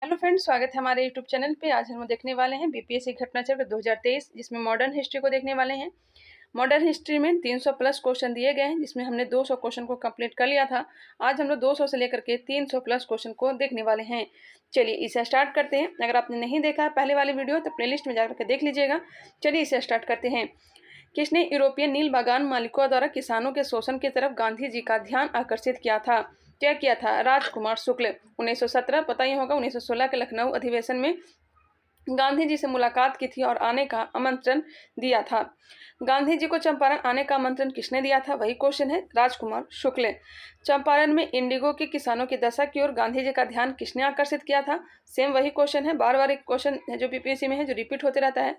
Hello friends, स्वागत है हमारे यूट्यूब चैनल पे। आज हम देखने वाले हैं बीपीएससी घटना चक्र 2023, जिसमें मॉडर्न हिस्ट्री को देखने वाले हैं। मॉडर्न हिस्ट्री में 300 प्लस क्वेश्चन दिए गए हैं, जिसमें हमने 200 क्वेश्चन को कंप्लीट कर लिया था। आज हम लोग 200 से लेकर के 300 प्लस क्वेश्चन को देखने वाले हैं। चलिए इसे स्टार्ट करते हैं। अगर आपने नहीं देखा है पहले वाली वीडियो तो प्लेलिस्ट में जाकर के देख लीजिएगा। चलिए इसे स्टार्ट करते हैं। किसने यूरोपियन नील बागान मालिकों द्वारा किसानों के शोषण की तरफ गांधी जी का ध्यान आकर्षित किया था? क्या किया था? राजकुमार शुक्ल। 1917 पता ही होगा। 1916 के लखनऊ अधिवेशन में गांधी जी से मुलाकात की थी और आने का आमंत्रण दिया था। गांधी जी को चंपारण आने का आमंत्रण किसने दिया था? वही क्वेश्चन है, राजकुमार शुक्ल। चंपारण में इंडिगो के किसानों की दशा की ओर गांधी जी का ध्यान किसने आकर्षित किया था? सेम वही क्वेश्चन है, बार बार एक क्वेश्चन है जो बीपीएससी में है, जो रिपीट होते रहता है।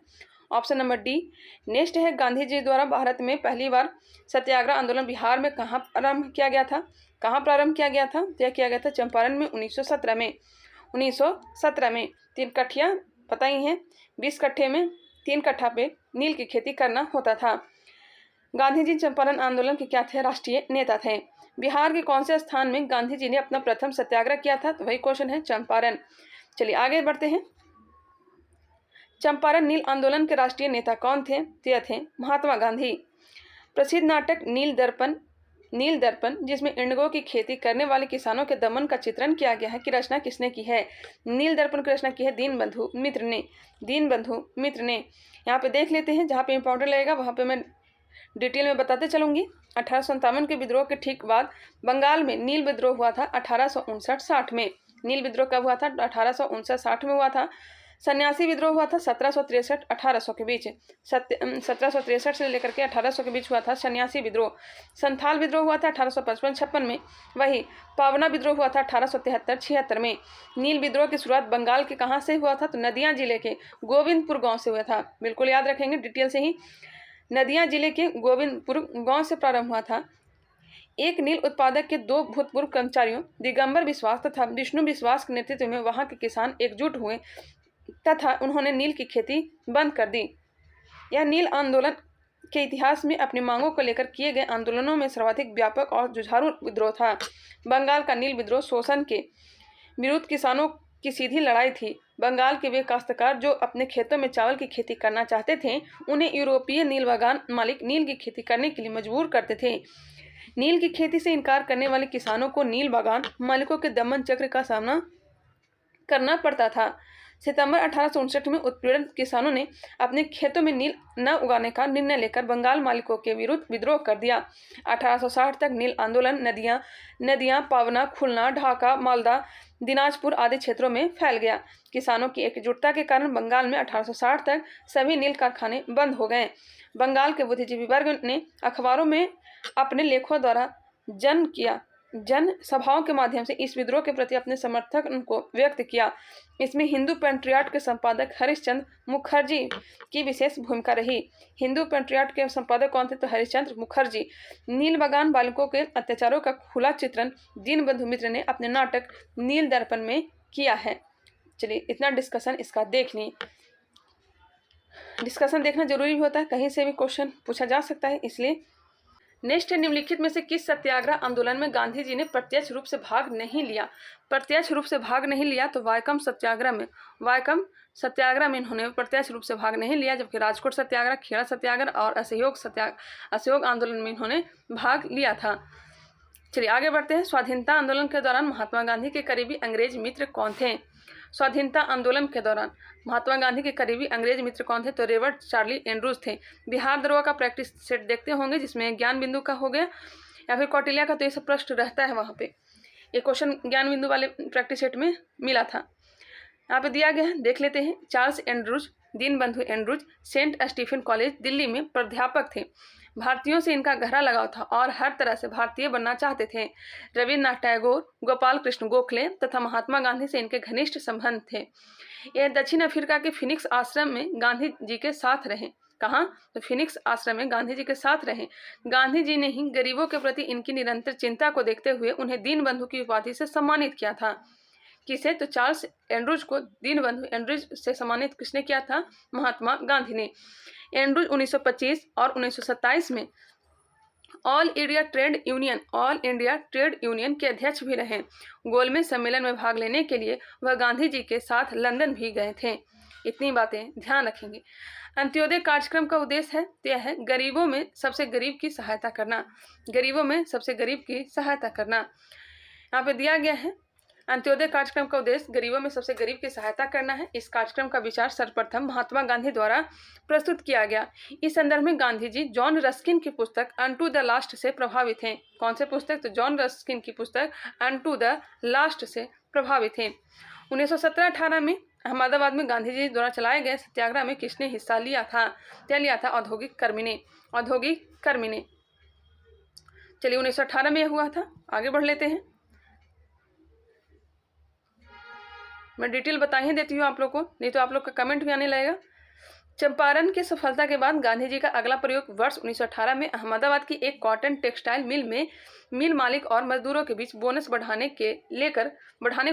ऑप्शन नंबर डी नेक्स्ट है। गांधी जी द्वारा भारत में पहली बार सत्याग्रह आंदोलन बिहार में कहाँ प्रारंभ किया गया था? कहाँ प्रारंभ किया गया था? यह किया गया था चंपारण में 1917 में। 1917 में 3 कट्ठियाँ पता ही हैं। 20 कट्ठे में 3 कट्ठा पे नील की खेती करना होता था। गांधी जी चंपारण आंदोलन के क्या थे? राष्ट्रीय नेता थे। बिहार के कौन से स्थान में गांधी जी ने अपना प्रथम सत्याग्रह किया था? तो वही क्वेश्चन है, चंपारण। चलिए आगे बढ़ते हैं। चंपारण नील आंदोलन के राष्ट्रीय नेता कौन थे? ये थे महात्मा गांधी। प्रसिद्ध नाटक नील दर्पण जिसमें इंडिगो की खेती करने वाले किसानों के दमन का चित्रण किया गया है, की रचना किसने की है? नील दर्पण की रचना की है दीनबंधु मित्र ने। यहाँ पे देख लेते हैं, जहाँ पे इंपॉर्टेंट लगेगा वहाँ पे मैं डिटेल में बताते चलूंगी। 1857 के विद्रोह के ठीक बाद बंगाल में नील विद्रोह हुआ था 1859-60 में। नील विद्रोह कब हुआ था? 1859-60 में हुआ था। सन्यासी विद्रोह हुआ था 1763-1800 के बीच। 1763 से लेकर के 1800 के बीच हुआ था सन्यासी विद्रोह। संथाल विद्रोह हुआ था 1855-56 में। वही पावना विद्रोह हुआ था 1873-76 में। नील विद्रोह की शुरुआत बंगाल के कहाँ से हुआ था? तो नदिया जिले के गोविंदपुर गांव से हुआ था। बिल्कुल याद रखेंगे डिटेल से ही। नदिया जिले के गोविंदपुर गांव से प्रारंभ हुआ था। एक नील उत्पादक के 2 भूतपूर्व कर्मचारियों दिगंबर विश्वास तथा विष्णु विश्वास के नेतृत्व में वहां के किसान एकजुट हुए तथा उन्होंने नील की खेती बंद कर दी। यह नील आंदोलन के इतिहास में अपनी मांगों को लेकर किए गए आंदोलनों में सर्वाधिक व्यापक और जुझारू विद्रोह था। बंगाल का नील विद्रोह शोषण के विरुद्ध किसानों की सीधी लड़ाई थी। बंगाल के वे काश्तकार जो अपने खेतों में चावल की खेती करना चाहते थे, उन्हें यूरोपीय नील बागान मालिक नील की खेती करने के लिए मजबूर करते थे। नील की खेती से इनकार करने वाले किसानों को नील बागान मालिकों के दमन चक्र का सामना करना पड़ता था। सितंबर 1859 में उत्पीड़ित किसानों ने अपने खेतों में नील न उगाने का निर्णय लेकर बंगाल मालिकों के विरुद्ध विद्रोह कर दिया। 1860 तक नील आंदोलन नदियां पावना, खुलना, ढाका, मालदा, दिनाजपुर आदि क्षेत्रों में फैल गया। किसानों की एकजुटता के कारण बंगाल में 1860 तक सभी नील कारखाने बंद हो गए। बंगाल के बुद्धिजीवी वर्ग ने अखबारों में अपने लेखों द्वारा जन सभाओं के माध्यम से इस विद्रोह के प्रति अपने समर्थन को व्यक्त किया। इसमें हिंदू पेट्रियाट के संपादक हरिश्चंद्र मुखर्जी की विशेष भूमिका रही। हिंदू पेट्रियाट के संपादक कौन थे? तो हरिश्चंद्र मुखर्जी। नील बागान बालिकों के अत्याचारों का खुला चित्रण दीनबंधु मित्र ने अपने नाटक नील दर्पण में किया है। चलिए इतना डिस्कशन इसका देख लें। डिस्कशन देखना जरूरी भी होता है, कहीं से भी क्वेश्चन पूछा जा सकता है, इसलिए। नेक्स्ट है, निम्नलिखित में से किस सत्याग्रह आंदोलन में गांधी जी ने प्रत्यक्ष रूप से भाग नहीं लिया? प्रत्यक्ष रूप से भाग नहीं लिया तो वायकम सत्याग्रह में इन्होंने प्रत्यक्ष रूप से भाग नहीं लिया, जबकि राजकोट सत्याग्रह, खेड़ा सत्याग्रह और असहयोग आंदोलन में इन्होंने भाग लिया था। चलिए आगे बढ़ते हैं। स्वाधीनता आंदोलन के दौरान महात्मा गांधी के करीबी अंग्रेज मित्र कौन थे? स्वाधीनता आंदोलन के दौरान महात्मा गांधी के करीबी अंग्रेज मित्र कौन थे? तो रेवर्ट चार्ली एंड्रूज थे। बिहार दरोगा का प्रैक्टिस सेट देखते होंगे, जिसमें ज्ञान बिंदु का हो गया या फिर कौटिल्या का, तो ये सब प्रश्न रहता है वहाँ पे। ये क्वेश्चन ज्ञान बिंदु वाले प्रैक्टिस सेट में मिला था। यहाँ पे दिया गया है, देख लेते हैं। Charles Andrews, Deenbandhu Andrews Saint Stephen college Delhi में प्राध्यापक थे। भारतीयों से इनका गहरा लगाव था और हर तरह से भारतीय बनना चाहते थे। रविन्द्रनाथ टैगोर, गोपाल कृष्ण गोखले तथा महात्मा गांधी से इनके घनिष्ठ संबंध थे। यह दक्षिण अफ्रीका के फिनिक्स आश्रम में गांधी जी के साथ रहे। कहाँ? तो फिनिक्स आश्रम में गांधी जी के साथ रहे। गांधी जी ने ही गरीबों के प्रति इनकी निरंतर चिंता को देखते हुए उन्हें दीनबंधु की उपाधि से सम्मानित किया था। किसे? तो चार्ल्स एंड्रूज को दीनबंधु एंड्रूज से सम्मानित किसने किया था? महात्मा गांधी ने। एंड्रूज 1925 और 1927 में ऑल इंडिया ट्रेड यूनियन के अध्यक्ष भी रहे। गोलमेज सम्मेलन में भाग लेने के लिए वह गांधी जी के साथ लंदन भी गए थे। इतनी बातें ध्यान रखेंगे। अंत्योदय कार्यक्रम का उद्देश्य है यह है गरीबों में सबसे गरीब की सहायता करना। गरीबों में सबसे गरीब की सहायता करना यहाँ पे दिया गया है। अंत्योदय कार्यक्रम का उद्देश्य गरीबों में सबसे गरीब की सहायता करना है। इस कार्यक्रम का विचार सर्वप्रथम महात्मा गांधी द्वारा प्रस्तुत किया गया। इस संदर्भ में गांधी जी जॉन रस्किन की पुस्तक अनटू द लास्ट से प्रभावित हैं। कौन से पुस्तक? तो जॉन रस्किन की पुस्तक अनटू द लास्ट से प्रभावित हैं। 1917-18 में अहमदाबाद में गांधी जी द्वारा चलाए गए सत्याग्रह में किसने हिस्सा लिया था? क्या लिया था? औद्योगिक कर्मी ने। चलिए 1918 में यह हुआ था। आगे बढ़ लेते हैं। मैं डिटेल बता ही देती हूँ आप लोग को, नहीं तो आप लोग का कमेंट भी आने लगेगा। चंपारण की सफलता के बाद गांधी जी का अगला प्रयोग वर्ष 1918 में अहमदाबाद की एक कॉटन टेक्सटाइल मिल में मिल मालिक और मजदूरों के बीच बोनस बढ़ाने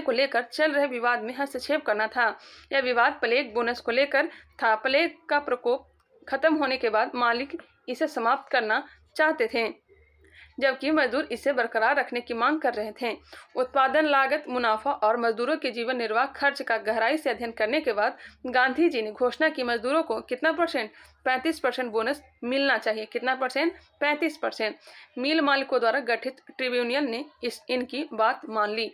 को लेकर चल रहे विवाद में हस्तक्षेप करना था। यह विवाद प्लेग बोनस को लेकर था। प्लेग का प्रकोप खत्म होने के बाद मालिक इसे समाप्त करना चाहते थे, जबकि मजदूर इसे बरकरार रखने की मांग कर रहे थे। उत्पादन लागत, मुनाफा और मजदूरों के जीवन निर्वाह खर्च का गहराई से अध्ययन करने के बाद गांधी जी ने घोषणा की मजदूरों को कितना परसेंट? 35% बोनस मिलना चाहिए। कितना परसेंट? 35%। मिल मालिकों द्वारा गठित ट्रिब्यूनल ने इनकी बात मान ली।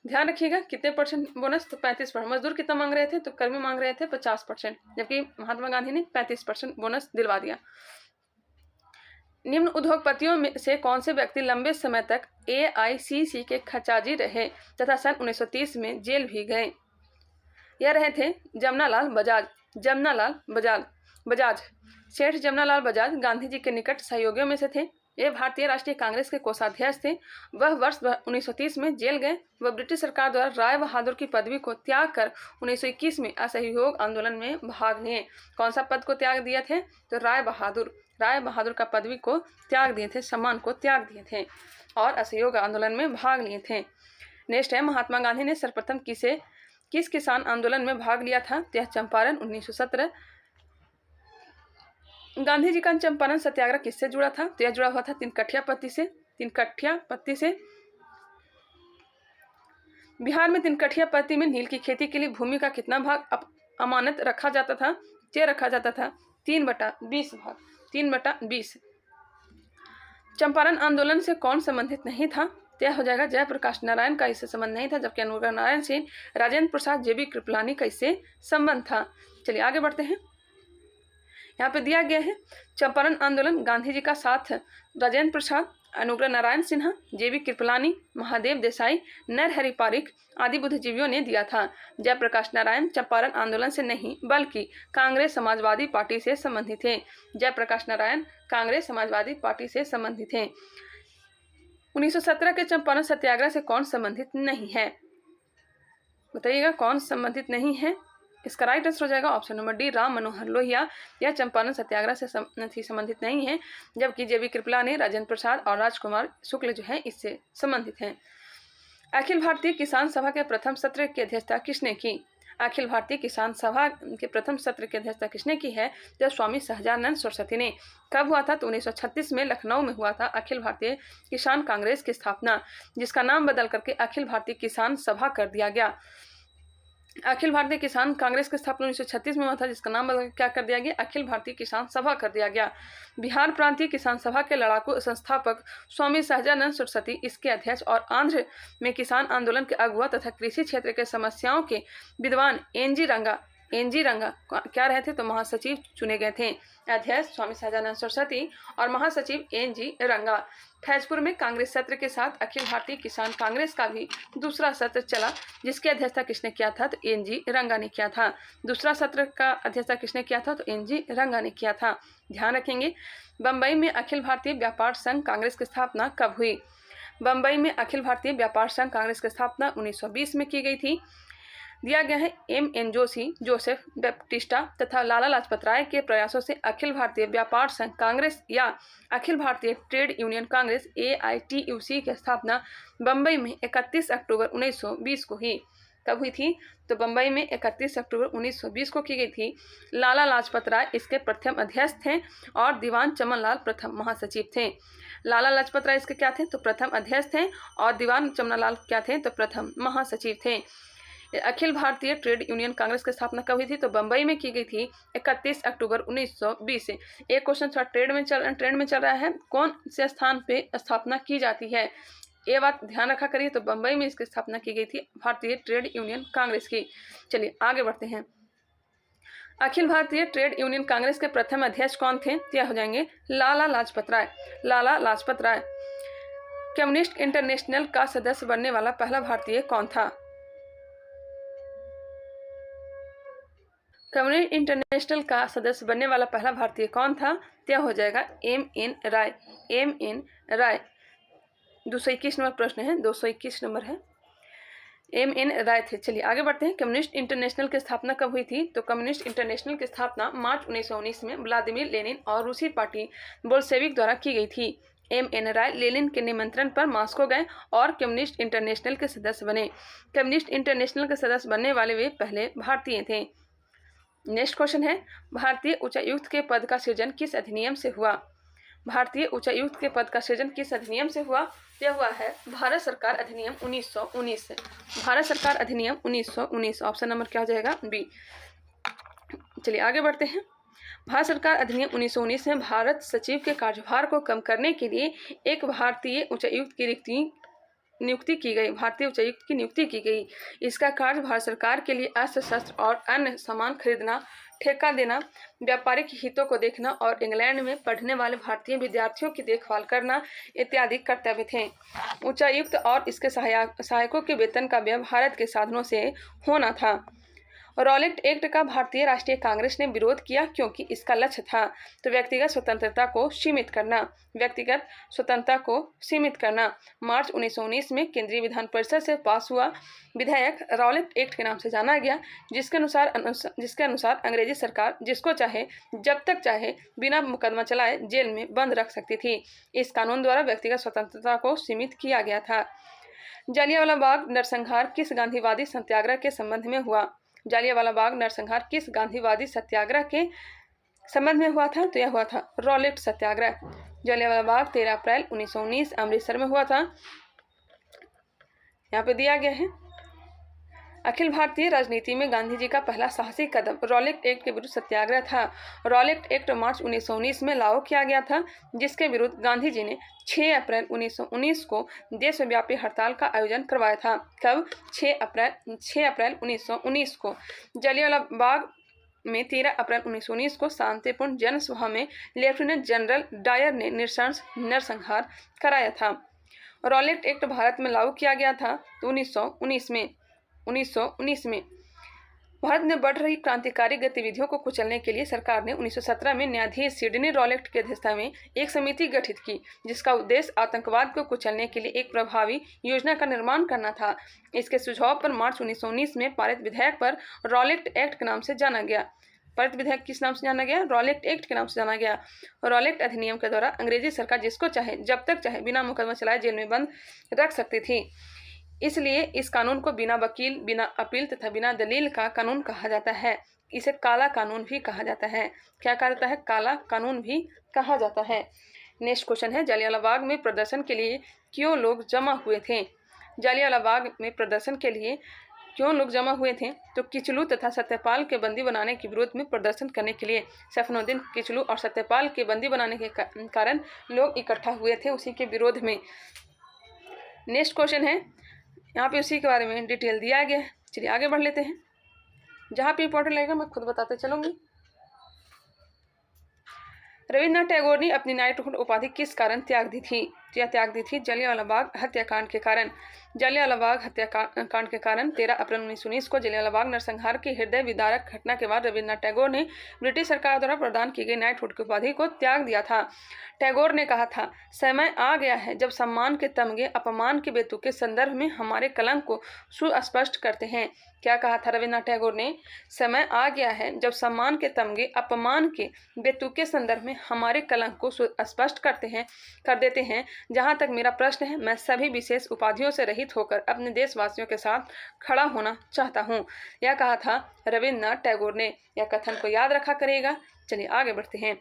ध्यान रखिएगा, कितने परसेंट बोनस? तो 35%। मजदूर कितना मांग रहे थे? तो कर्मी मांग रहे थे 50%, जबकि महात्मा गांधी ने 35% बोनस दिलवा दिया। निम्न उद्योगपतियों में से कौन से व्यक्ति लंबे समय तक AICC के खजांची रहे तथा सन 1930 में जेल भी गए? यह रहे थे जमनालाल बजाज। सेठ जमनालाल बजाज गांधी जी के निकट सहयोगियों में से थे। ये भारतीय राष्ट्रीय कांग्रेस के कोषाध्यक्ष थे। वह वर्ष 1930 में जेल गए। वह ब्रिटिश सरकार द्वारा राय बहादुर की पदवी को त्याग कर 1921 में असहयोग आंदोलन में भाग लिए। कौन सा पद को त्याग दिए थे? तो राय बहादुर का पदवी को त्याग दिए थे, सम्मान को त्याग दिए थे और असहयोग आंदोलन में भाग लिए थे। नेक्स्ट है, महात्मा गांधी ने सर्वप्रथम किस किसान आंदोलन में भाग लिया था? यह चंपारण 1917। गांधी जी का चंपारण सत्याग्रह किससे जुड़ा था? तो यह जुड़ा हुआ था तीनकठिया पत्ती से। बिहार में तीनकठिया पत्ती में नील की खेती के लिए भूमि का कितना भाग अमानत रखा जाता था? 3/20 भाग, 3/20। चंपारण आंदोलन से कौन संबंधित नहीं था? यह हो जाएगा जयप्रकाश नारायण का इससे संबंध नहीं था, जबकि अनुग्रह नारायण सिंह, राजेंद्र प्रसाद, JB कृपलानी का इससे संबंध था। चलिए आगे बढ़ते हैं। यहाँ पे दिया गया है चंपारण आंदोलन गांधी जी का साथ राजेंद्र प्रसाद, अनुग्रह नारायण सिन्हा, JB कृपलानी, महादेव देसाई, नरहरि पारिख आदि बुद्धिजीवियों ने दिया था। जयप्रकाश नारायण चंपारण आंदोलन से नहीं बल्कि कांग्रेस समाजवादी पार्टी से संबंधित थे। जयप्रकाश नारायण कांग्रेस समाजवादी पार्टी से संबंधित थे। 1917 के चंपारण सत्याग्रह से कौन संबंधित नहीं है? बताइएगा कौन संबंधित नहीं है। इसका राइट आंसर हो जाएगा option number D, Ram Manohar Lohia. यह चंपारण सत्याग्रह से संबंधित नहीं है, जबकि JB कृपलानी, राजेंद्र प्रसाद और राजकुमार शुक्ल जो है इससे संबंधित हैं। अखिल भारतीय किसान सभा के प्रथम सत्र की अध्यक्षता किसने की? अखिल भारतीय किसान सभा के प्रथम सत्र की अध्यक्षता किसने की है? जब स्वामी सहजानंद सरस्वती ने। कब हुआ था? तो 1936 में लखनऊ में हुआ था अखिल भारतीय किसान कांग्रेस की स्थापना, जिसका नाम बदल करके अखिल भारतीय किसान सभा कर दिया गया। अखिल भारतीय किसान कांग्रेस की स्थापना 1936 में हुआ था, जिसका नाम बदल क्या कर दिया गया? अखिल भारतीय किसान सभा कर दिया गया। बिहार प्रांतीय किसान सभा के लड़ाकू संस्थापक स्वामी सहजानंद सरस्वती इसके अध्यक्ष और आंध्र में किसान आंदोलन के अगुआ तथा कृषि क्षेत्र के समस्याओं के विद्वान एनजी रंगा क्या रहे थे? तो महासचिव चुने गए थे। अध्यक्ष स्वामी सहजानंद सरस्वती और महासचिव NG रंगा। फैजपुर में कांग्रेस सत्र के साथ अखिल भारतीय किसान कांग्रेस का भी दूसरा सत्र चला, जिसकी अध्यक्षता किसने किया था? तो NG रंगा ने किया था। दूसरा सत्र का अध्यक्षता किसने किया था? तो NG रंगा ने किया था। ध्यान रखेंगे। बम्बई में अखिल भारतीय व्यापार संघ कांग्रेस की स्थापना कब हुई? बम्बई में अखिल भारतीय व्यापार संघ कांग्रेस की स्थापना 1920 में की गई थी। दिया गया है M.N. जोशी, जोसेफ बैप्टिस्टा तथा लाला लाजपत राय के प्रयासों से अखिल भारतीय व्यापार संघ कांग्रेस या Akhil Bharatiya trade union Congress AITUC की स्थापना बम्बई में 31 अक्टूबर 1920 को हुई। कब हुई थी? तो बम्बई में 31 अक्टूबर 1920 को की गई थी। लाला लाजपत राय इसके प्रथम अध्यक्ष थे और दीवान चमनलाल प्रथम महासचिव थे। लाला लाजपत राय इसके क्या थे? तो प्रथम अध्यक्ष थे और दीवान चमनलाल क्या थे? तो प्रथम महासचिव थे। अखिल भारतीय ट्रेड यूनियन कांग्रेस की स्थापना कब हुई थी? तो बंबई में की गई थी 31 अक्टूबर 1920 से। एक क्वेश्चन थोड़ा ट्रेंड में चल रहा है, कौन से स्थान पे स्थापना की जाती है, ये बात ध्यान रखा करिए। तो बंबई में इसकी स्थापना की गई थी भारतीय ट्रेड यूनियन कांग्रेस की। चलिए आगे बढ़ते हैं। अखिल भारतीय ट्रेड यूनियन कांग्रेस के प्रथम अध्यक्ष कौन थे? यह हो जाएंगे लाला लाजपत राय। लाला लाजपत राय। कम्युनिस्ट इंटरनेशनल का सदस्य बनने वाला पहला भारतीय कौन था? कम्युनिस्ट इंटरनेशनल का सदस्य बनने वाला पहला भारतीय कौन था? यह हो जाएगा M.N. राय। M.N. राय। 221 नंबर प्रश्न है, 221 नंबर है। M.N. राय थे। चलिए आगे बढ़ते हैं। कम्युनिस्ट इंटरनेशनल की स्थापना कब हुई थी? तो कम्युनिस्ट इंटरनेशनल की स्थापना मार्च 1919 में व्लादिमीर लेनिन और रूसी पार्टी बोल्शेविक द्वारा की गई थी। M.N. राय लेनिन के निमंत्रण पर मॉस्को गए और कम्युनिस्ट इंटरनेशनल के सदस्य बने। कम्युनिस्ट इंटरनेशनल के सदस्य बनने वाले वे पहले भारतीय थे। नेक्स्ट क्वेश्चन है, भारतीय उच्चायुक्त के पद का सृजन किस अधिनियम से हुआ? भारतीय उच्चायुक्त के पद का सृजन किस अधिनियम से हुआ? यह हुआ है भारत सरकार अधिनियम 1919 से। भारत सरकार अधिनियम 1919। ऑप्शन नंबर क्या हो जाएगा? बी। चलिए आगे बढ़ते हैं। भारत सरकार अधिनियम 1919 में भारत सचिव के कार्यभार को कम करने के लिए एक भारतीय उच्चायुक्त की नियुक्ति की गई। भारतीय उच्चायुक्त की नियुक्ति की गई। इसका कार्य भारत सरकार के लिए अस्त्र शस्त्र और अन्य सामान खरीदना, ठेका देना, व्यापारिक हितों को देखना और इंग्लैंड में पढ़ने वाले भारतीय विद्यार्थियों की देखभाल करना इत्यादि कर्तव्य थे। उच्चायुक्त और इसके सहायकों के वेतन का व्यय भारत के साधनों से होना था। रॉलेट एक्ट का भारतीय राष्ट्रीय कांग्रेस ने विरोध किया क्योंकि इसका लक्ष्य था तो व्यक्तिगत स्वतंत्रता को सीमित करना। व्यक्तिगत स्वतंत्रता को सीमित करना। मार्च 1919 में केंद्रीय विधान परिषद से पास हुआ विधेयक रॉलेट एक्ट के नाम से जाना गया, जिसके अनुसार अंग्रेजी सरकार जिसको चाहे जब तक चाहे बिना मुकदमा चलाए जेल में बंद रख सकती थी। इस कानून द्वारा व्यक्तिगत स्वतंत्रता को सीमित किया गया था। जलियांवाला बाग नरसंहार किस गांधीवादी सत्याग्रह के संबंध में हुआ? जालियांवाला बाग नरसंहार किस गांधीवादी सत्याग्रह के संबंध में हुआ था? तो यह हुआ था रॉलेट सत्याग्रह। जालियांवाला बाग 13 अप्रैल 1919 अमृतसर में हुआ था। यहाँ पे दिया गया है, अखिल भारतीय राजनीति में गांधी जी का पहला साहसी कदम रॉलेट एक्ट के विरुद्ध सत्याग्रह था। रॉलेट एक्ट मार्च 1919 में लागू किया गया था, जिसके विरुद्ध गांधी जी ने 6 अप्रैल 1919 को देशव्यापी हड़ताल का आयोजन करवाया था। कब? 6 अप्रैल 1919 को। जलियांवाला बाग में 13 अप्रैल 1919 को शांतिपूर्ण जनसभा में लेफ्टिनेंट जनरल डायर ने नरसंहार कराया था। रॉलेट एक्ट भारत में लागू किया गया था 1919 में। भारत में बढ़ रही क्रांतिकारी गतिविधियों को कुचलने के लिए सरकार ने 1917 में न्यायाधीश सिडनी रॉलेट की अध्यक्षता में एक समिति गठित की, जिसका उद्देश्य आतंकवाद को कुचलने के लिए एक प्रभावी योजना का निर्माण करना था। इसके सुझाव पर मार्च 1919 में पारित विधेयक पर रॉलेट एक्ट के नाम से जाना गया। पारित विधेयक किस नाम से जाना गया? रॉलेट एक्ट के नाम से जाना गया। रॉलेट अधिनियम के द्वारा अंग्रेजी सरकार जिसको चाहे जब तक चाहे बिना मुकदमा चलाए जेल में बंद रख सकती थी। इसलिए इस कानून को बिना वकील, बिना अपील तथा बिना दलील का कानून कहा जाता है। इसे काला कानून भी कहा जाता है। क्या कहा जाता है? काला कानून भी कहा जाता है। नेक्स्ट क्वेश्चन है, जालियांवाला बाग में प्रदर्शन के लिए क्यों लोग जमा हुए थे? जालियांवाला बाग में प्रदर्शन के लिए क्यों लोग जमा हुए थे? तो किचलू तथा सत्यपाल के बंदी बनाने के विरोध में प्रदर्शन करने के लिए। सैफुद्दीन किचलू और सत्यपाल के बंदी बनाने के कारण लोग इकट्ठा हुए थे, उसी के विरोध में। नेक्स्ट क्वेश्चन है, यहाँ पे उसी के बारे में डिटेल दिया गया है। चलिए आगे बढ़ लेते हैं। जहाँ पे इंपॉर्टेंट लगेगा मैं खुद बताते चलूँगी। रविन्द्रनाथ टैगोर ने अपनी नाइटहुड उपाधि किस कारण त्याग दी थी? या त्याग दी थी जलियांवाला बाग हत्याकांड के कारण। जलियांवाला बाग हत्याकांड के कारण 13 अप्रैल 1919 को जलियांवाला बाग नरसंहार की हृदय विदारक घटना के बाद रविन्द्रनाथ टैगोर ने ब्रिटिश सरकार द्वारा प्रदान की गई नाइटहुड की उपाधि को त्याग दिया था। टैगोर ने कहा था, समय आ गया है जब सम्मान के तमगे अपमान के बेतुके संदर्भ में हमारे कलंक को सुस्पष्ट करते हैं क्या कहा था रविन्द्रनाथ टैगोर ने? समय आ गया है जब सम्मान के तमगे अपमान के बेतुके संदर्भ में हमारे कलंक को स्पष्ट कर देते हैं। जहां तक मेरा प्रश्न है, मैं सभी विशेष उपाधियों से रहित होकर अपने देशवासियों के साथ खड़ा होना चाहता हूं। यह कहा था रविन्द्रनाथ टैगोर ने। यह कथन को याद रखा करेगा। चलिए आगे बढ़ते हैं।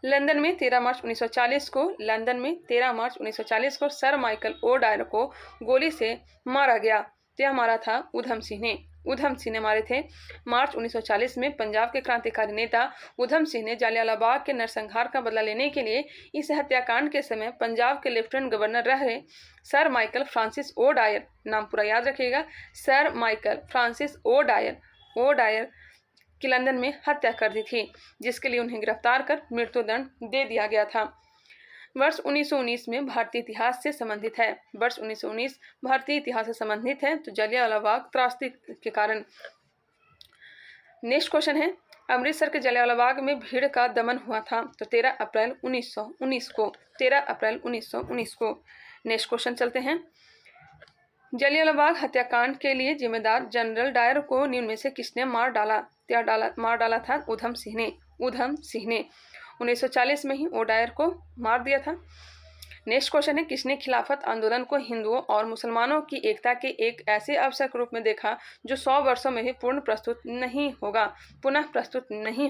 लंदन में 13 मार्च 1940 को सर माइकल ओ डायर को गोली से मारा गया। यह मारा था उधम सिंह ने मारे थे। मार्च 1940 में पंजाब के क्रांतिकारी नेता उधम सिंह ने जालियांवाला बाग के नरसंहार का बदला लेने के लिए इस हत्याकांड के समय पंजाब के लेफ्टिनेंट गवर्नर रहे sir Michael Francis O Dyer, नाम पूरा याद रखिएगा, sir Michael Francis O Dyer की लंदन में हत्या कर दी थी, जिसके लिए उन्हें गिरफ्तार कर मृत्युदंड दे दिया गया था। वर्ष 1919 में भारतीय इतिहास से संबंधित है। वर्ष 1919 भारतीय इतिहास से संबंधित है तो जालियांवाला बाग त्रासदी के कारण। नेक्स्ट क्वेश्चन है, अमृतसर के जालियांवाला बाग में भीड़ का दमन हुआ था तो 13 अप्रैल 1919 को। नेक्स्ट क्वेश्चन चलते हैं। जालियांवाला बाग हत्याकांड के लिए जिम्मेदार जनरल डायर को निम्न में से किसने मार डाला था? उधम सिंह ने 1940 में ही ओ डायर को मार दिया था। नेक्स्ट क्वेश्चन है, किसने खिलाफत आंदोलन को हिंदुओं और मुसलमानों की एकता के एक ऐसे अवसर के रूप में देखा जो 100 वर्षों में भी पुनः प्रस्तुत नहीं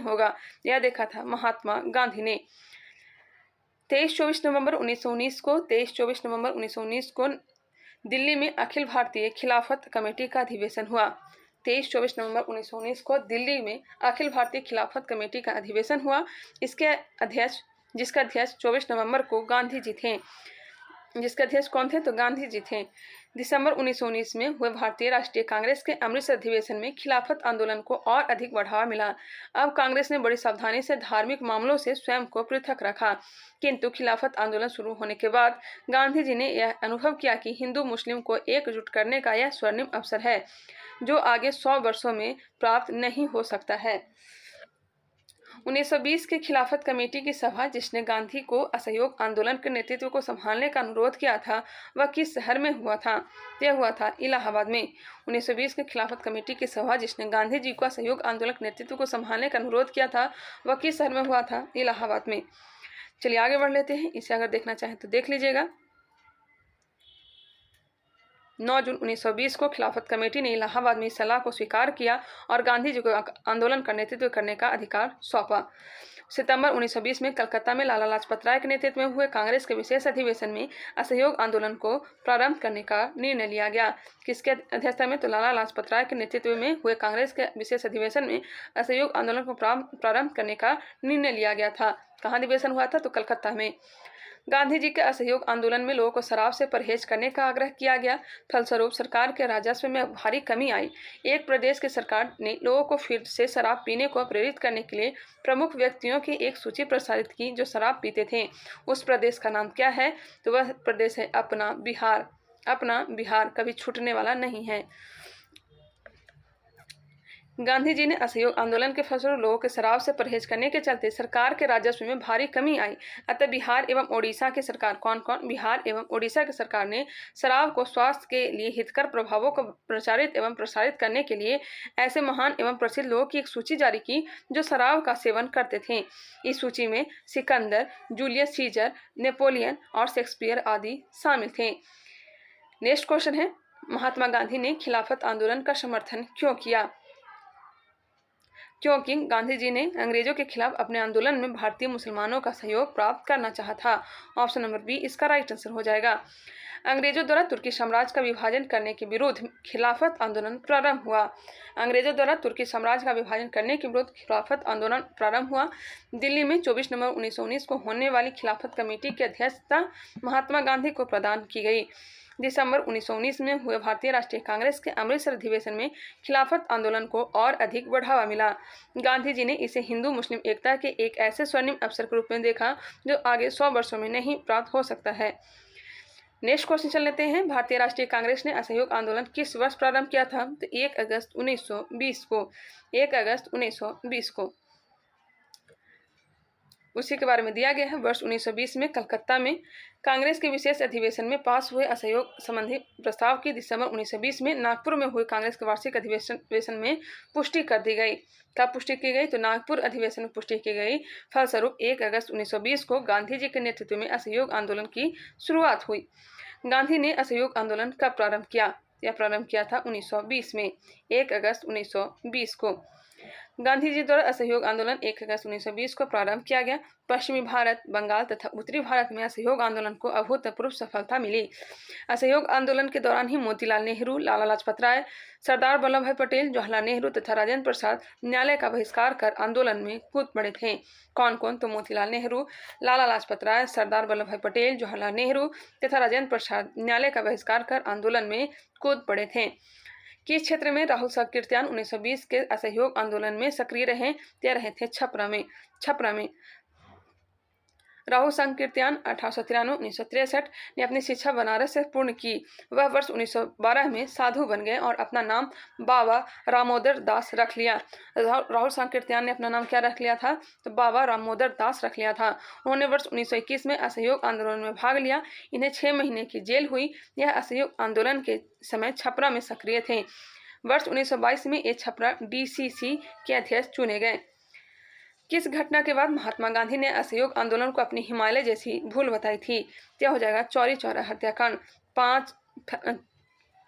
होगा? यह देखा था महात्मा गांधी ने। 23-24 नवंबर 1919 को दिल्ली में अखिल भारतीय खिलाफत कमेटी का अधिवेशन हुआ। 23-24 नवंबर 1919 को दिल्ली में अखिल भारतीय खिलाफत कमेटी का अधिवेशन हुआ। जिसका अध्यक्ष 24 नवंबर को गांधी जी थे। जिसके अध्यक्ष कौन थे? तो गांधी जी थे। दिसंबर 1919 में हुए भारतीय राष्ट्रीय कांग्रेस के अमृतसर अधिवेशन में खिलाफत आंदोलन को और अधिक बढ़ावा मिला। अब कांग्रेस ने बड़ी सावधानी से धार्मिक मामलों से स्वयं को पृथक रखा, किंतु खिलाफत आंदोलन शुरू होने के बाद गांधी जी ने यह अनुभव किया कि हिंदू मुस्लिम को एकजुट करने का यह स्वर्णिम अवसर है जो आगे 100 वर्षों में प्राप्त नहीं हो सकता है। 1920 के खिलाफत कमेटी की सभा जिसने गांधी को असहयोग आंदोलन के नेतृत्व को संभालने का अनुरोध किया था, वह किस शहर में हुआ था? यह हुआ था इलाहाबाद में। 1920 के खिलाफत कमेटी की सभा जिसने गांधी जी को असहयोग आंदोलन के नेतृत्व को संभालने का अनुरोध किया था, वह किस शहर में हुआ था? इलाहाबाद में। चलिए आगे बढ़ लेते हैं। इसे अगर देखना चाहें तो देख लीजिएगा। 9 जून 1920 को खिलाफत कमेटी ने इलाहाबाद में इस सलाह को स्वीकार किया और गांधी जी को आंदोलन का नेतृत्व करने का अधिकार सौंपा। सितंबर 1920 में कलकत्ता में लाला लाजपत राय के नेतृत्व में हुए कांग्रेस के विशेष अधिवेशन में असहयोग आंदोलन को प्रारंभ करने का निर्णय लिया गया। किसके अध्यक्षता में? तो लाला लाजपत राय के नेतृत्व में हुए कांग्रेस के विशेष अधिवेशन में असहयोग आंदोलन को प्रारंभ करने का निर्णय लिया गया था। कहाँ अधिवेशन हुआ था? तो कलकत्ता में। गांधी जी के असहयोग आंदोलन में लोगों को शराब से परहेज करने का आग्रह किया गया। फलस्वरूप सरकार के राजस्व में भारी कमी आई। एक प्रदेश की सरकार ने लोगों को फिर से शराब पीने को प्रेरित करने के लिए प्रमुख व्यक्तियों की एक सूची प्रसारित की जो शराब पीते थे। उस प्रदेश का नाम क्या है? तो वह प्रदेश है अपना बिहार कभी छूटने वाला नहीं है। गांधी जी ने असहयोग आंदोलन के फलस्वरूप लोगों के शराब से परहेज करने के चलते सरकार के राजस्व में भारी कमी आई। अतः बिहार एवं ओडिशा की सरकार बिहार एवं ओडिशा की सरकार ने शराब को स्वास्थ्य के लिए हितकर प्रभावों को प्रसारित करने के लिए ऐसे महान एवं प्रसिद्ध लोगों की एक सूची जारी की जो शराब का सेवन करते थे। इस सूची में सिकंदर, जूलियस सीजर, नेपोलियन और शेक्सपियर आदि शामिल थे। नेक्स्ट क्वेश्चन है, महात्मा गांधी ने खिलाफत आंदोलन का समर्थन क्यों किया? क्योंकि गांधी जी ने अंग्रेजों के खिलाफ अपने आंदोलन में भारतीय मुसलमानों का सहयोग प्राप्त करना चाहा था। ऑप्शन नंबर बी इसका राइट आंसर हो जाएगा। अंग्रेजों द्वारा तुर्की साम्राज्य का विभाजन करने के विरुद्ध खिलाफत आंदोलन प्रारंभ हुआ। अंग्रेजों द्वारा तुर्की साम्राज्य का विभाजन करने के विरुद्ध खिलाफत आंदोलन प्रारंभ हुआ। दिल्ली में 24 नवंबर 1919 को होने वाली खिलाफत कमेटी की अध्यक्षता महात्मा गांधी को प्रदान की गई। दिसंबर 1919 में हुए भारतीय राष्ट्रीय कांग्रेस के अमृतसर अधिवेशन में खिलाफत आंदोलन को और अधिक बढ़ावा मिला। गांधी जी ने इसे हिंदू मुस्लिम एकता के एक ऐसे स्वर्णिम अवसर के रूप में देखा जो आगे 100 वर्षों में नहीं प्राप्त हो सकता है। नेक्स्ट क्वेश्चन चल लेते हैं। भारतीय राष्ट्रीय कांग्रेस ने असहयोग आंदोलन किस वर्ष प्रारंभ किया था? तो 1 अगस्त 1920 को। उसी के बारे में दिया गया है। वर्ष 1920 में कलकत्ता में कांग्रेस के विशेष अधिवेशन में पास हुए असहयोग संबंधी प्रस्ताव की दिसंबर 1920 में नागपुर में हुए कांग्रेस के वार्षिक अधिवेशन में पुष्टि कर दी गई। कब पुष्टि की गई? तो नागपुर अधिवेशन में पुष्टि की गई। फलस्वरूप 1 अगस्त 1920 को गांधी जी के नेतृत्व में असहयोग आंदोलन की शुरुआत हुई। गांधी ने असहयोग आंदोलन कब प्रारंभ किया? यह प्रारंभ किया था 1920 में, 1 अगस्त 1920 को। गांधी जी द्वारा असहयोग आंदोलन 1 अगस्त 1920 को प्रारंभ किया गया। पश्चिमी भारत, बंगाल तथा उत्तरी भारत में असहयोग आंदोलन को अभूतपूर्व सफलता मिली। असहयोग आंदोलन के दौरान ही मोतीलाल नेहरू, लाला लाजपत राय, सरदार वल्लभ भाई पटेल, जवाहरलाल नेहरू तथा राजेंद्र प्रसाद न्यायालय का बहिष्कार कर आंदोलन में कूद पड़े थे। कौन कौन? तो मोतीलाल नेहरू, लाला लाजपत राय, सरदार वल्लभ भाई पटेल, जवाहरलाल नेहरू तथा राजेंद्र प्रसाद न्यायालय का बहिष्कार कर आंदोलन में कूद पड़े थे। किस क्षेत्र में राहुल साकृत्यायन 1920 के असहयोग आंदोलन में सक्रिय रहे? ते रहे थे छपरा में। राहुल साकृत्यायन 1893-1963 ने अपनी शिक्षा बनारस से पूर्ण की। वह वर्ष 1912 में साधु बन गए और अपना नाम बाबा रामोदर दास रख लिया। राहुल साकृत्यायन ने अपना नाम क्या रख लिया था? तो बाबा रामोदर दास रख लिया था। उन्होंने वर्ष 1921 में असहयोग आंदोलन में भाग लिया। इन्हें 6 महीने की जेल हुई। यह असहयोग आंदोलन के समय छपरा में सक्रिय थे। वर्ष 1922 में ये छपरा DCC के अध्यक्ष चुने गए। किस घटना के बाद महात्मा गांधी ने असहयोग आंदोलन को अपनी हिमालय जैसी भूल बताई थी? क्या हो जाएगा? चौरी चौरा हत्याकांड।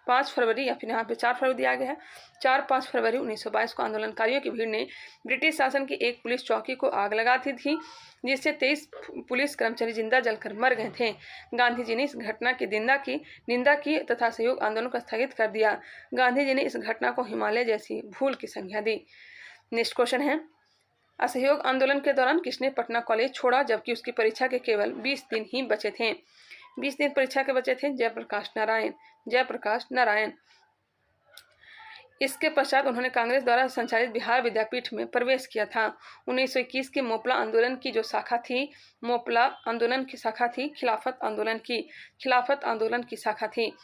5 फरवरी या फिर यहाँ पे 4 फरवरी दिया गया है। 4-5 फरवरी 1922 को आंदोलनकारियों की भीड़ ने ब्रिटिश शासन की एक पुलिस चौकी को आग लगा दी थी, जिससे 23 पुलिस कर्मचारी जिंदा जलकर मर गए थे। गांधी जी ने इस घटना की निंदा की तथा असहयोग आंदोलन को स्थगित कर दिया। गांधी जी ने इस घटना को हिमालय जैसी भूल की संज्ञा दी। नेक्स्ट क्वेश्चन है, असहयोग आंदोलन के दौरान किसने पटना कॉलेज छोड़ा जबकि उसकी परीक्षा के केवल 20 दिन ही बचे थे? 20 दिन परीक्षा के बचे थे। जयप्रकाश नारायण। इसके पश्चात उन्होंने कांग्रेस द्वारा संचालित बिहार विद्यापीठ में प्रवेश किया था। 1921 की मोपला आंदोलन की जो शाखा थी, मोपला आंदोलन की शाखा थी खिलाफत आंदोलन की शाखा थी।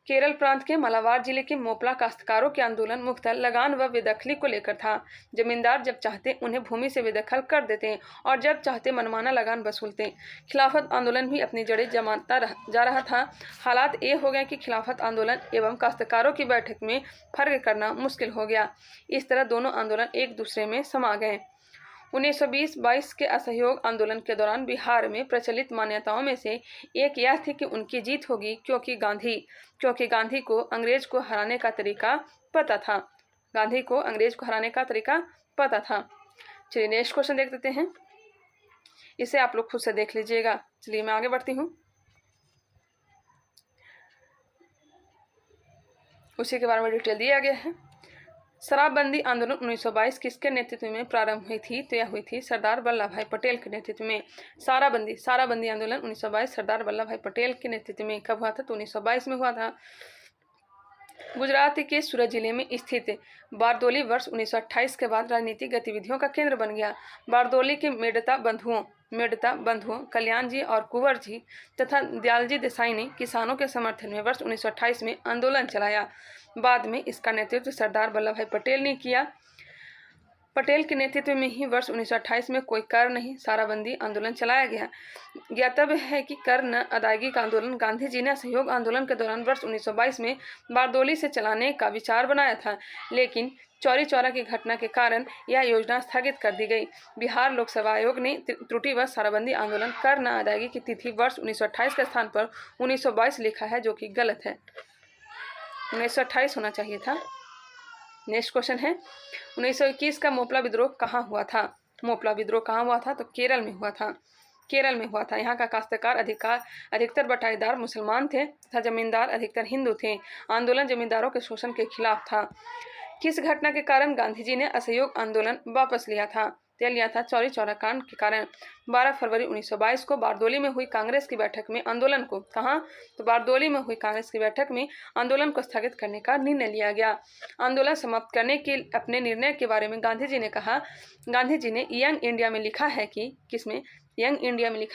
केरल प्रांत के मलाबार जिले के मोपला काश्तकारों के आंदोलन मुख्यतः लगान व बेदखली को लेकर था। जमींदार जब चाहते उन्हें भूमि से बेदखल कर देते और जब चाहते मनमाना लगान वसूलते। खिलाफत आंदोलन भी अपनी जड़ें जमाता जा रहा था। हालात ये हो गए कि खिलाफत आंदोलन एवं काश्तकारों की बैठक में फर्क करना मुश्किल हो गया। इस तरह दोनों आंदोलन एक दूसरे में समा गए। 1920-22 के असहयोग आंदोलन के दौरान बिहार में प्रचलित मान्यताओं में से एक यह थी कि उनकी जीत होगी क्योंकि गांधी को अंग्रेज को हराने का तरीका पता था। चलिए नेक्स्ट क्वेश्चन देख लेते हैं। इसे आप लोग खुद से देख लीजिएगा। चलिए मैं आगे बढ़ती हूँ। उसी के बारे में डिटेल दिया गया है। शराबबंदी आंदोलन 1922 किसके नेतृत्व में प्रारंभ हुई थी? तो यह हुई थी सरदार वल्लभ भाई पटेल के नेतृत्व में। शराबबंदी आंदोलन 1922 सरदार वल्लभ भाई पटेल के नेतृत्व में कब हुआ था? तो 1922 में हुआ था। गुजरात के सूरत जिले में स्थित बारदोली वर्ष 1928 के बाद राजनीतिक गतिविधियों का केंद्र बन गया। बारदोली के मेड़ता बंधुओं कल्याण जी और कुंवर जी तथा दयालजी देसाई ने किसानों के समर्थन में वर्ष 1928 में आंदोलन चलाया। बाद में इसका नेतृत्व सरदार वल्लभ भाई पटेल ने किया। पटेल के नेतृत्व में ही वर्ष 1928 में कोई कर नहीं शराबबंदी आंदोलन चलाया गया। ज्ञातव्य है कि कर न अदायगी का आंदोलन गांधी जी ने असहयोग आंदोलन के दौरान वर्ष 1922 में बारदोली से चलाने का विचार बनाया था, लेकिन चौरी चौरा की घटना के कारण यह योजना स्थगित कर दी गई। बिहार लोकसेवा आयोग ने त्रुटिवश शराबबंदी आंदोलन कर न अदायगी की तिथि वर्ष 1928 के स्थान पर 1922 लिखा है, जो कि गलत है। 1928 होना चाहिए था। नेक्स्ट क्वेश्चन है, 1921 का मोपला विद्रोह कहाँ हुआ था? तो केरल में हुआ था। यहाँ का काश्तकार अधिकतर बटाईदार मुसलमान थे तथा जमींदार अधिकतर हिंदू थे। आंदोलन जमींदारों के शोषण के खिलाफ था। किस घटना के कारण गांधी जी ने असहयोग आंदोलन वापस लिया था? चौरी चौरा कांड के कारण। 12 फरवरी 1922 को बारदोली में हुई कांग्रेस की बैठक में आंदोलन को बारदोली में हुई कांग्रेस की बैठक में आंदोलन को स्थगित करने का निर्णय लिया गया। आंदोलन समाप्त करने के अपने निर्णय के बारे में गांधी जी ने यंग इंडिया में लिखा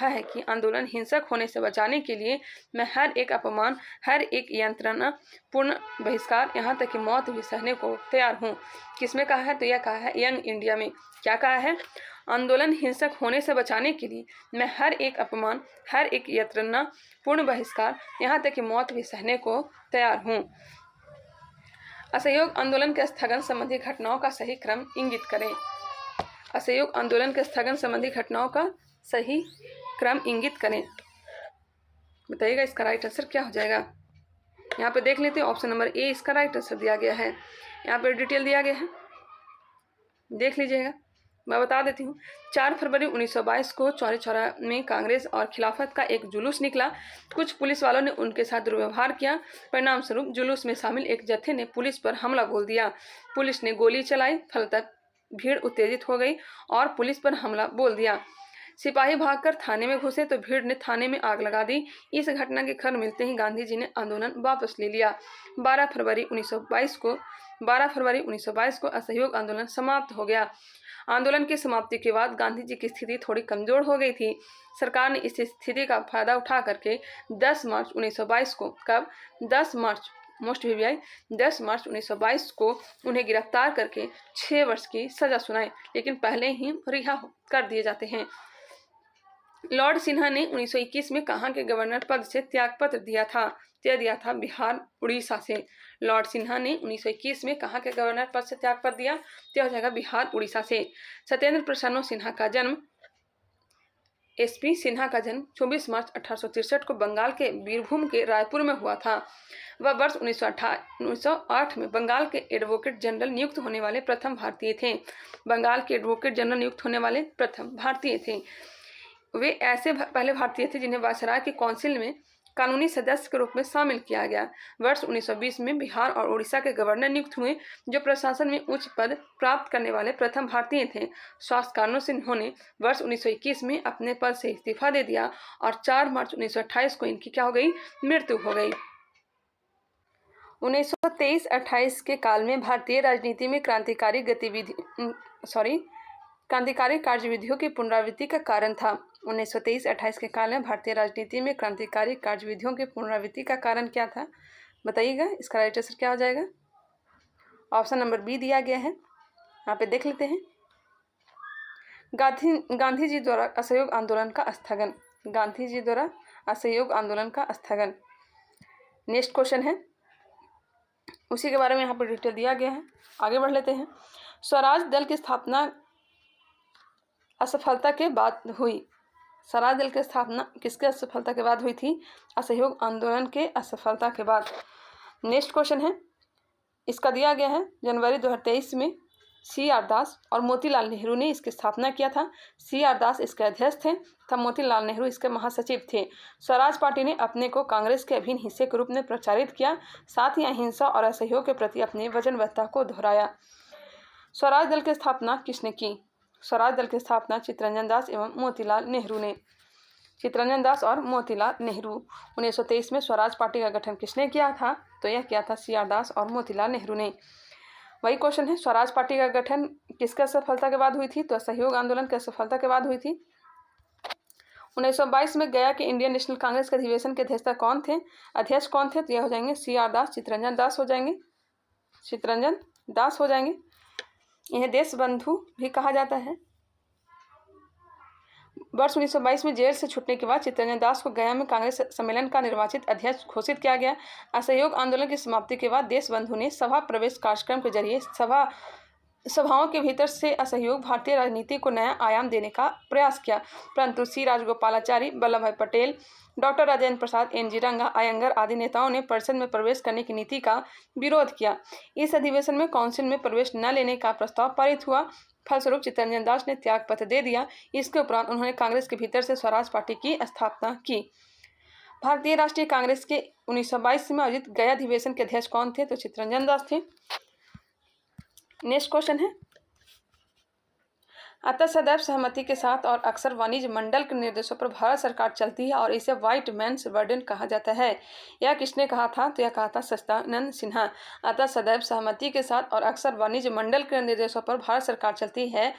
है कि आंदोलन हिंसक होने से बचाने के लिए मैं हर एक अपमान, हर एक यंत्रणा पूर्ण बहिष्कार, यहाँ तक कि मौत भी सहने को तैयार हूँ। किसमें कहा है? तो यह कहा है यंग इंडिया में। क्या कहा है? आंदोलन हिंसक होने से बचाने के लिए मैं हर एक अपमान, हर एक यातना, पूर्ण बहिष्कार, यहाँ तक कि मौत भी सहने को तैयार हूँ। असहयोग आंदोलन के स्थगन संबंधी घटनाओं का सही क्रम इंगित करें। असहयोग आंदोलन के स्थगन संबंधी घटनाओं का सही क्रम इंगित करें। बताइएगा इसका राइट आंसर क्या हो जाएगा। यहाँ पे देख लेते हैं, ऑप्शन नंबर ए इसका राइट आंसर दिया गया है। यहाँ पे डिटेल दिया गया है, देख लीजिएगा। मैं बता देती हूँ। 4 फरवरी 1922 को चौरी चौरा में कांग्रेस और खिलाफत का एक जुलूस निकला। कुछ पुलिस वालों ने उनके साथ दुर्व्यवहार किया। परिणाम स्वरूप जुलूस में शामिल एक जत्थे ने पुलिस पर हमला बोल दिया। पुलिस ने गोली चलाई, फलतः भीड़ उत्तेजित हो गई और पुलिस पर हमला बोल दिया। सिपाही भागकर थाने में घुसे तो भीड़ ने थाने में आग लगा दी। इस घटना की खबर मिलते ही गांधी जी ने आंदोलन वापस ले लिया। 12 फरवरी 1922 को असहयोग आंदोलन समाप्त हो गया। आंदोलन की समाप्ति के बाद गांधी जी की स्थिति थोड़ी कमजोर हो गई थी। सरकार ने इस स्थिति का फायदा उठा करके 10 मार्च 1922 को 10 मार्च 1922 को उन्हें गिरफ्तार करके 6 वर्ष की सजा सुनाई, लेकिन पहले ही रिहा कर दिए जाते हैं। लॉर्ड सिन्हा ने 1921 में कहाँ के गवर्नर पद से त्यागपत्र दिया था बिहार उड़ीसा से। लॉर्ड सिन्हा ने 1921 में कहाँ के गवर्नर पद से त्यागपत्र दिया, हो जाएगा बिहार उड़ीसा से। सत्येंद्र प्रसन्न सिन्हा का जन्म एसपी सिन्हा का जन्म 24 मार्च 1863 को बंगाल के बीरभूम के रायपुर में हुआ था। वह वर्ष 1908 में बंगाल के एडवोकेट जनरल नियुक्त होने वाले प्रथम भारतीय थे। बंगाल के एडवोकेट जनरल नियुक्त होने वाले प्रथम भारतीय थे। वे ऐसे पहले भारतीय थे जिन्हें वायसराय की काउंसिल में कानूनी सदस्य के रूप में शामिल किया गया। वर्ष 1920 में बिहार और उड़ीसा के गवर्नर नियुक्त हुए, जो प्रशासन में उच्च पद प्राप्त करने वाले प्रथम भारतीय थे। स्वास्थ्य कारणों से इन्होंने वर्ष 1921 में अपने पद से इस्तीफा दे दिया और 4 मार्च 1928 को इनकी क्या हो गई, मृत्यु हो गई। 1923-28 के काल में भारतीय राजनीति में क्रांतिकारी कार्यविधियों की पुनरावृत्ति का कारण था। 1923-28 के काल में भारतीय राजनीति में क्रांतिकारी कार्यविधियों की पुनरावृत्ति का कारण क्या था, बताइएगा। इसका राइट आंसर क्या हो जाएगा। ऑप्शन नंबर बी दिया गया है, यहाँ पे देख लेते हैं। गांधी जी द्वारा असहयोग आंदोलन का स्थगन। गांधी जी द्वारा असहयोग आंदोलन का स्थगन। नेक्स्ट क्वेश्चन है, उसी के बारे में यहाँ पर डिटेल दिया गया है। आगे बढ़ लेते हैं। स्वराज दल की स्थापना असफलता के बाद हुई। स्वराज दल की स्थापना किसके असफलता के बाद हुई थी, असहयोग आंदोलन के असफलता के बाद। नेक्स्ट क्वेश्चन है, इसका दिया गया है जनवरी 2023 में CR दास और मोतीलाल नेहरू ने इसकी स्थापना किया था। CR दास इसके अध्यक्ष थे तथा मोतीलाल नेहरू इसके महासचिव थे। स्वराज पार्टी ने अपने को कांग्रेस के अभिन्न हिस्से के रूप में प्रचारित किया, साथ ही अहिंसा और असहयोग के प्रति अपनी वचनबद्धता को दोहराया। स्वराज दल की स्थापना किसने की। स्वराज दल की स्थापना चित्तरंजन दास एवं मोतीलाल नेहरू ने। चित्तरंजन दास और मोतीलाल नेहरू। 1923 में स्वराज पार्टी का गठन किसने किया था, तो यह किया था CR दास और मोतीलाल नेहरू ने। वही क्वेश्चन है, स्वराज पार्टी का गठन किसके असफलता के बाद हुई थी, तो असहयोग आंदोलन के असफलता के बाद हुई थी। 1922 में गया के इंडियन नेशनल कांग्रेस के अधिवेशन के अध्यक्ष कौन थे, तो यह हो जाएंगे CR दास, चित्तरंजन दास हो जाएंगे, चित्तरंजन दास हो जाएंगे। इन्हें देश बंधु भी कहा जाता है। वर्ष 1922 में जेल से छूटने के बाद चित्तरंजन दास को गया में कांग्रेस सम्मेलन का निर्वाचित अध्यक्ष घोषित किया गया। असहयोग आंदोलन की समाप्ति के बाद देश बंधु ने सभा प्रवेश कार्यक्रम के जरिए सभाओं के भीतर से असहयोग भारतीय राजनीति को नया आयाम देने का प्रयास किया, परंतु C राजगोपालाचारी, वल्लभ भाई पटेल, डॉक्टर राजेंद्र प्रसाद, NG रंगा, अयंगर आदि नेताओं ने परिषद में प्रवेश करने की नीति का विरोध किया। इस अधिवेशन में काउंसिल में प्रवेश न लेने का प्रस्ताव पारित हुआ। फलस्वरूप चित्तरंजन दास ने त्यागपत्र दे दिया। इसके उपरांत उन्होंने कांग्रेस के भीतर से स्वराज पार्टी की स्थापना की। भारतीय राष्ट्रीय कांग्रेस के 1922 में आयोजित गया अधिवेशन के अध्यक्ष कौन थे, तो चित्तरंजन दास थे। नेक्स्ट क्वेश्चन है, अतः सदैव सहमति के साथ और अक्सर वाणिज्य मंडल के निर्देशों पर भारत सरकार चलती है और इसे व्हाइट मैन्स बर्डन कहा जाता है। यह किसने कहा था, तो यह कहा था सच्चिदानंद सिन्हा। अतः सदैव सहमति के साथ और अक्सर वाणिज्य मंडल के निर्देशों पर भारत सरकार चलती है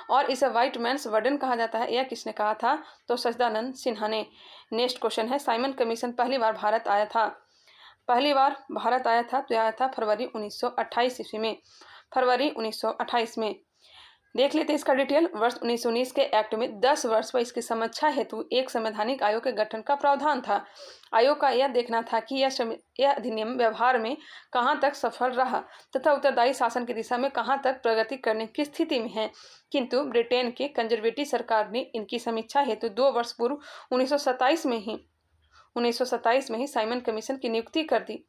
और इसे व्हाइट मैन्स बर्डन कहा जाता है, यह किसने कहा था, तो सच्चिदानंद सिन्हा ने। नेक्स्ट क्वेश्चन है, साइमन कमीशन पहली बार भारत आया था, तो यह आया था फरवरी 1928 ईस्वी में, फरवरी 1928 में। देख लेते हैं इसका डिटेल। वर्ष 1919 के एक्ट में 10 वर्ष पर इसकी समीक्षा हेतु एक संवैधानिक आयोग के गठन का प्रावधान था। आयोग का यह देखना था कि यह अधिनियम व्यवहार में कहां तक सफल रहा तथा उत्तरदायी शासन की दिशा में कहां तक प्रगति करने की स्थिति में है। किंतु ब्रिटेन के कंजर्वेटिव सरकार ने इनकी समीक्षा हेतु 2 वर्ष पूर्व 1927 में ही साइमन कमीशन की नियुक्ति कर दी।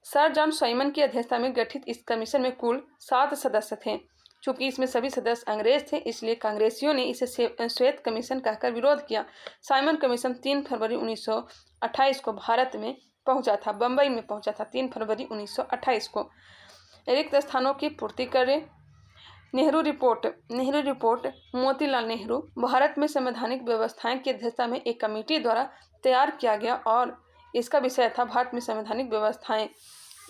सर जॉन साइमन की अध्यक्षता में गठित इस कमीशन में कुल 7 सदस्य थे। चूंकि इसमें सभी सदस्य अंग्रेज थे, इसलिए कांग्रेसियों ने इसे श्वेत कमीशन कहकर विरोध किया। साइमन कमीशन 3 फरवरी 1928 को भारत में पहुंचा था, बंबई में पहुंचा था 3 फरवरी 1928 को। रिक्त स्थानों की पूर्ति करे। नेहरू रिपोर्ट मोतीलाल नेहरू भारत में संवैधानिक व्यवस्थाएं की अध्यक्षता में एक कमेटी द्वारा तैयार किया गया और इसका विषय था भारत में संवैधानिक व्यवस्थाएं।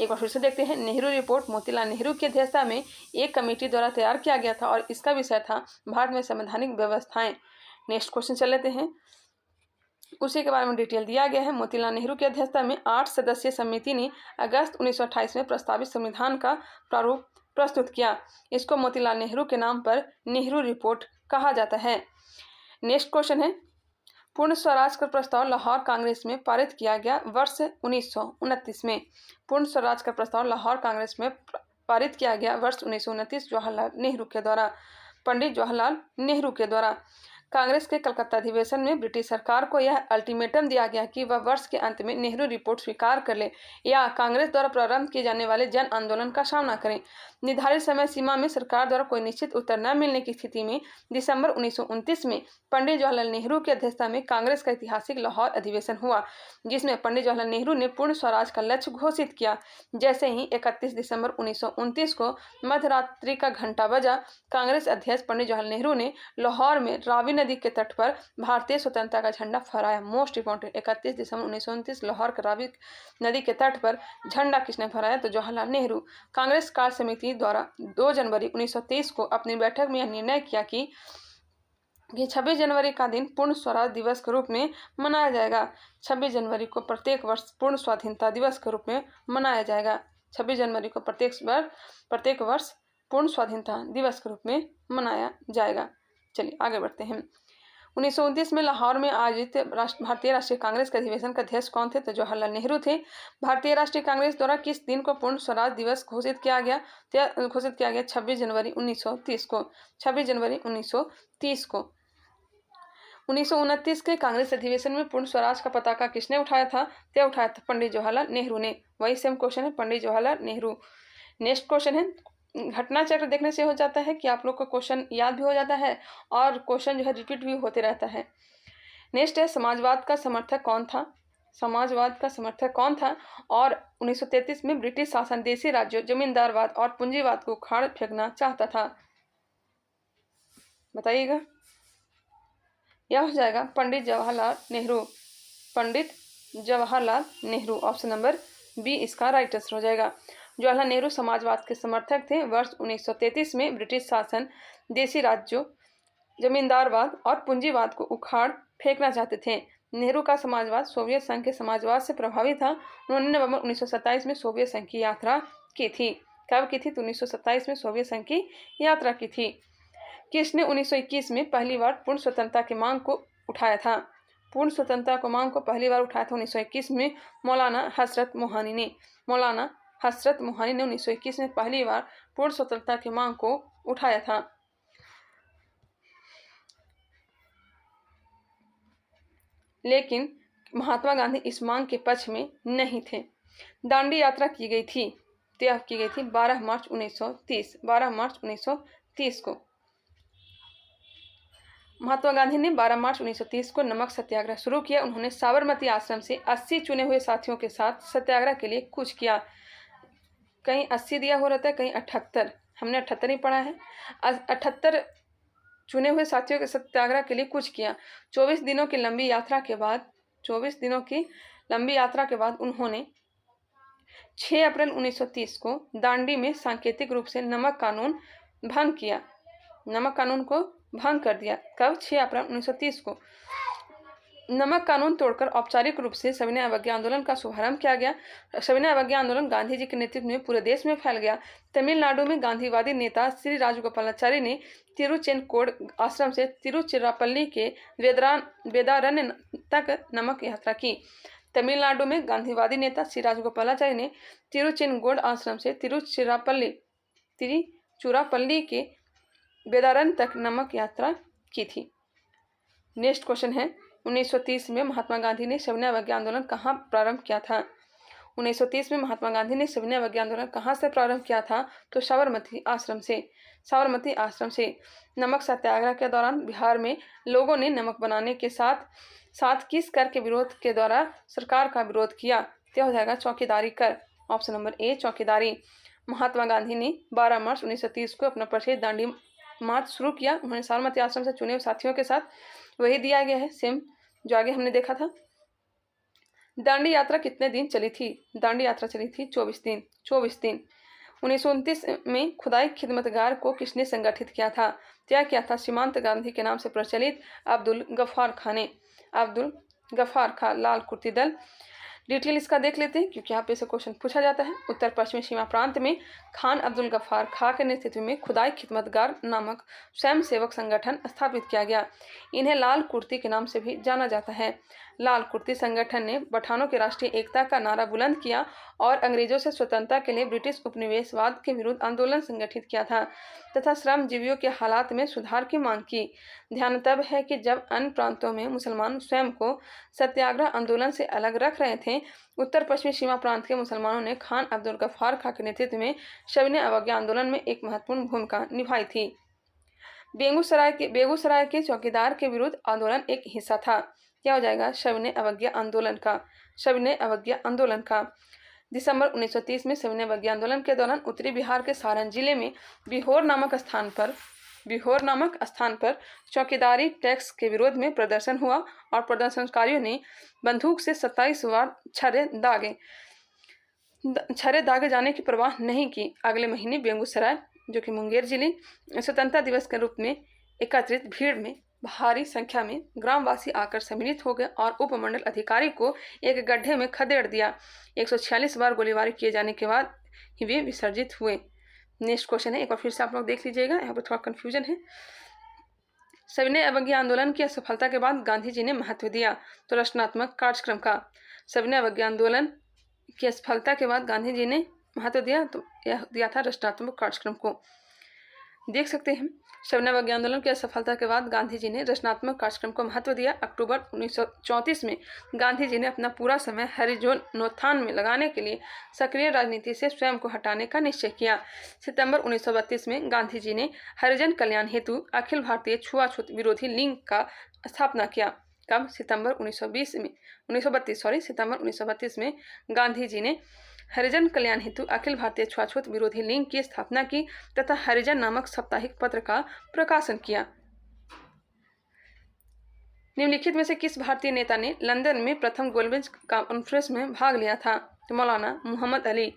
एक बार फिर से देखते हैं। नेहरू रिपोर्ट मोतीलाल नेहरू की अध्यक्षता में एक कमेटी द्वारा तैयार किया गया था और इसका विषय था भारत में संवैधानिक व्यवस्थाएं। नेक्स्ट क्वेश्चन चल लेते हैं, उसी के बारे में डिटेल दिया गया है। मोतीलाल नेहरू की अध्यक्षता में 8 सदस्यीय समिति ने अगस्त 1928 में प्रस्तावित संविधान का प्रारूप प्रस्तुत किया। इसको मोतीलाल नेहरू के नाम पर नेहरू रिपोर्ट कहा जाता है। नेक्स्ट क्वेश्चन है, पूर्ण स्वराज का प्रस्ताव लाहौर कांग्रेस में पारित किया गया वर्ष 1929 में। पूर्ण स्वराज का प्रस्ताव लाहौर कांग्रेस में पारित किया गया वर्ष 1929 जवाहरलाल नेहरू के द्वारा, पंडित जवाहरलाल नेहरू के द्वारा। कांग्रेस के कलकत्ता अधिवेशन में ब्रिटिश सरकार को यह अल्टीमेटम दिया गया कि वह वर्ष के अंत में नेहरू रिपोर्ट स्वीकार कर ले या कांग्रेस द्वारा प्रारंभ किए जाने वाले जन आंदोलन का सामना करें। निर्धारित समय सीमा में सरकार द्वारा कोई निश्चित उत्तर न मिलने की स्थिति में दिसंबर 1929 में पंडित जवाहरलाल नेहरू की अध्यक्षता में कांग्रेस का ऐतिहासिक लाहौर अधिवेशन हुआ, जिसमें पंडित जवाहरलाल नेहरू ने पूर्ण स्वराज का लक्ष्य घोषित किया। जैसे ही 31 दिसंबर 1929 को मध्यरात्रि का घंटा बजा, कांग्रेस अध्यक्ष पंडित जवाहरलाल नेहरू ने लाहौर में रावी नदी के तट पर भारतीय स्वतंत्रता का झंडा फहराया। मोस्ट इंपॉर्टेंट, 31 दिसंबर 1929 लाहौर के रावी नदी के तट पर झंडा किसने फहराया? तो जवाहरलाल नेहरू। कांग्रेस कार्य समिति द्वारा 2 जनवरी 1923 को अपनी बैठक में यह निर्णय किया कि 26 जनवरी का दिन पूर्ण स्वराज दिवस के रूप में मनाया जाएगा। 26 जनवरी को प्रत्येक वर्ष पूर्ण स्वाधीनता दिवस के रूप में मनाया जाएगा। 26 जनवरी को प्रत्येक वर्ष पूर्ण स्वाधीनता दिवस के रूप में मनाया जाएगा। चलिए आगे बढ़ते हैं। 1929 में लाहौर में आयोजित भारतीय राष्ट्रीय कांग्रेस के अधिवेशन का अध्यक्ष कौन थे? तो जवाहरलाल नेहरू थे। भारतीय राष्ट्रीय कांग्रेस द्वारा किस दिन को पूर्ण स्वराज दिवस घोषित किया गया? 26 जनवरी 1930 को। 26 जनवरी 1930 को। 1929 के कांग्रेस अधिवेशन में पूर्ण स्वराज का पताका किसने उठाया था? तो उठाया था पंडित जवाहरलाल नेहरू ने। वही सेम क्वेश्चन है, पंडित जवाहरलाल नेहरू। नेक्स्ट क्वेश्चन है, घटना चक्र देखने से हो जाता है कि आप लोग को क्वेश्चन याद भी हो जाता है और क्वेश्चन जो है रिपीट भी होते रहता है। नेक्स्ट है, समाजवाद का समर्थक कौन था? समाजवाद का समर्थक कौन था? और 1933 में ब्रिटिश शासन देशी राज्यों, जमींदारवाद और पूंजीवाद को उखाड़ फेंकना चाहता था। बताइएगा। यह हो जाएगा Pandit Jawaharlal Nehru. Pandit Jawaharlal Nehru, option number B इसका राइट आंसर हो जाएगा। जवाहरलाल नेहरू समाजवाद के समर्थक थे। वर्ष 1933 में ब्रिटिश शासन देशी राज्यों, जमींदारवाद और पूंजीवाद को उखाड़ फेंकना चाहते थे। नेहरू का समाजवाद सोवियत संघ के समाजवाद से प्रभावित था। उन्होंने नवंबर 1927 में सोवियत संघ की यात्रा की थी। कब की थी? तो 1927 में सोवियत संघ की यात्रा की थी। किसने 1921 में पहली बार पूर्ण स्वतंत्रता की मांग को उठाया था? पूर्ण स्वतंत्रता को मांग को पहली बार उठाया था 1921 में मौलाना हजरत मोहानी ने। मौलाना हजरत मोहानी ने 1921 में पहली बार पूर्ण स्वतंत्रता की मांग को उठाया था। लेकिन महात्मा गांधी इस मांग के पक्ष में नहीं थे। दांडी यात्रा की गई थी, तय की गई थी 12 मार्च 1930 को। महात्मा गांधी ने 12 मार्च 1930 को नमक सत्याग्रह शुरू किया। उन्होंने साबरमती आश्रम से 80 चुने हुए साथियों के साथ सत्याग्रह के लिए कूच किया। कहीं 80 दिया हो रहता है, कहीं 78, हमने 78 ही पढ़ा है। 78 चुने हुए साथियों के सत्याग्रह के लिए कूच किया। 24 दिनों की लंबी यात्रा के बाद उन्होंने 6 अप्रैल 1930 को दांडी में सांकेतिक रूप से नमक कानून को भंग कर दिया। कब? 6 अप्रैल 1930 को। नमक कानून तोड़कर औपचारिक रूप से सविनय अवज्ञा आंदोलन का शुभारंभ किया गया। सविनय अवज्ञा आंदोलन गांधी जी के नेतृत्व में पूरे देश में फैल गया। तमिलनाडु में गांधीवादी नेता श्री राजगोपालाचारी ने तिरुचेनकोड आश्रम से तिरुचिरापल्ली के वेदारण्य तक नमक यात्रा की। तमिलनाडु में गांधीवादी नेता श्री राजगोपालाचारी ने तिरुचेनकोड आश्रम से तिरुचिरापल्ली के वेदारण्य तक नमक यात्रा की थी। नेक्स्ट क्वेश्चन है, 1930 में महात्मा गांधी ने सविनय अवज्ञा आंदोलन कहाँ प्रारंभ किया था? 1930 में महात्मा गांधी ने सविनय अवज्ञा आंदोलन कहाँ से प्रारंभ किया था? तो साबरमती आश्रम से। नमक सत्याग्रह के दौरान बिहार में लोगों ने नमक बनाने के साथ किस कर के विरोध के द्वारा सरकार का विरोध किया? तो हो जाएगा चौकीदारी कर। ऑप्शन नंबर ए चौकीदारी। महात्मा गांधी ने 12 मार्च 1930 को अपना प्रसिद्ध दांडी मार्च शुरू किया। उन्होंने साबरमती आश्रम से चुने हुए साथियों के साथ वही दिया गया है सेम जो आगे हमने देखा था। दांडी यात्रा कितने दिन चली थी? दांडी यात्रा चली थी 24 दिन। 1929 में खुदाई खिदमतगार को किसने संगठित किया था? क्या किया था? सीमांत गांधी के नाम से प्रचलित अब्दुल गफ्फार खां ने। अब्दुल गफ्फार खां लाल कुर्ती दल। डिटेल इसका देख लेते हैं क्योंकि यहाँ पे से क्वेश्चन पूछा जाता है। उत्तर पश्चिमी सीमा प्रांत में खान अब्दुल गफ्फार खां के नेतृत्व में खुदाई खिदमतगार नामक स्वयं सेवक संगठन स्थापित किया गया। इन्हें लाल कुर्ती के नाम से भी जाना जाता है। लाल कुर्ती संगठन ने पठानों की राष्ट्रीय एकता का नारा बुलंद किया और अंग्रेजों से स्वतंत्रता के लिए ब्रिटिश उपनिवेशवाद के विरुद्ध आंदोलन संगठित किया था तथा श्रमजीवियों के हालात में सुधार की मांग की। ध्यान तब है कि जब अन्य प्रांतों में मुसलमान स्वयं को सत्याग्रह आंदोलन से अलग रख रहे थे, उत्तर पश्चिमी सीमा प्रांत के मुसलमानों ने खान अब्दुल गफ्फार खां के नेतृत्व में सविनय अवज्ञा आंदोलन में एक महत्वपूर्ण भूमिका निभाई थी। बेगूसराय के चौकीदार के विरुद्ध आंदोलन एक हिस्सा था। क्या हो जाएगा? सविनय अवज्ञा आंदोलन का। दिसंबर 1930 में सविनय अवज्ञा आंदोलन के दौरान उत्तरी बिहार के सारण जिले में बिहोर नामक स्थान पर चौकीदारी टैक्स के विरोध में प्रदर्शन हुआ और प्रदर्शनकारियों ने बंदूक से 27 बार छर्रे दागे जाने की परवाह नहीं की। अगले महीने बेगूसराय जो कि मुंगेर जिले स्वतंत्रता दिवस के रूप में एकत्रित भीड़ में भारी संख्या में ग्रामवासी आकर सम्मिलित हो गए और उपमंडल अधिकारी को एक गड्ढे में खदेड़ दिया। 146 बार गोलीबारी किए जाने के बाद ही वे विसर्जित हुए। नेक्स्ट क्वेश्चन है, एक बार फिर से आप लोग देख लीजिएगा, यहाँ पर थोड़ा कंफ्यूजन है। सविनय अवज्ञा आंदोलन की असफलता के बाद गांधी जी ने महत्व दिया तो रचनात्मक कार्यक्रम का। सविनय अवज्ञा आंदोलन की असफलता के बाद गांधी जी ने महत्व दिया तो यह दिया था रचनात्मक कार्यक्रम को। देख सकते हैं सविनय अवज्ञा आंदोलन की असफलता के बाद गांधी जी ने रचनात्मक कार्यक्रम को महत्व दिया। अक्टूबर 1934 में गांधी जी ने अपना पूरा समय हरिजनोत्थान में लगाने के लिए सक्रिय राजनीति से स्वयं को हटाने का निश्चय किया। सितंबर 1932 में गांधी जी ने हरिजन कल्याण हेतु अखिल भारतीय छुआछूत विरोधी लीग का स्थापना किया। कब? सितंबर 1932 में गांधी जी ने हरिजन कल्याण हेतु अखिल भारतीय छुआछूत विरोधी लीग की स्थापना की तथा हरिजन नामक साप्ताहिक पत्र का प्रकाशन किया। निम्नलिखित में से किस भारतीय नेता ने लंदन में प्रथम गोलमेज कॉन्फ्रेंस में भाग लिया था? तो मौलाना मोहम्मद अली।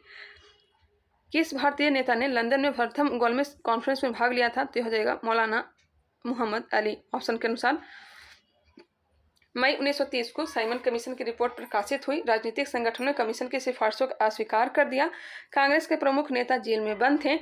किस भारतीय नेता ने लंदन में प्रथम गोलमेज कॉन्फ्रेंस में भाग लिया था? तो हो जाएगा मौलाना मोहम्मद अली। ऑप्शन के अनुसार मई 1930 को साइमन कमीशन की रिपोर्ट प्रकाशित हुई। राजनीतिक संगठनों ने कमीशन की सिफारिशों का अस्वीकार कर दिया। कांग्रेस के प्रमुख नेता जेल में बंद थे।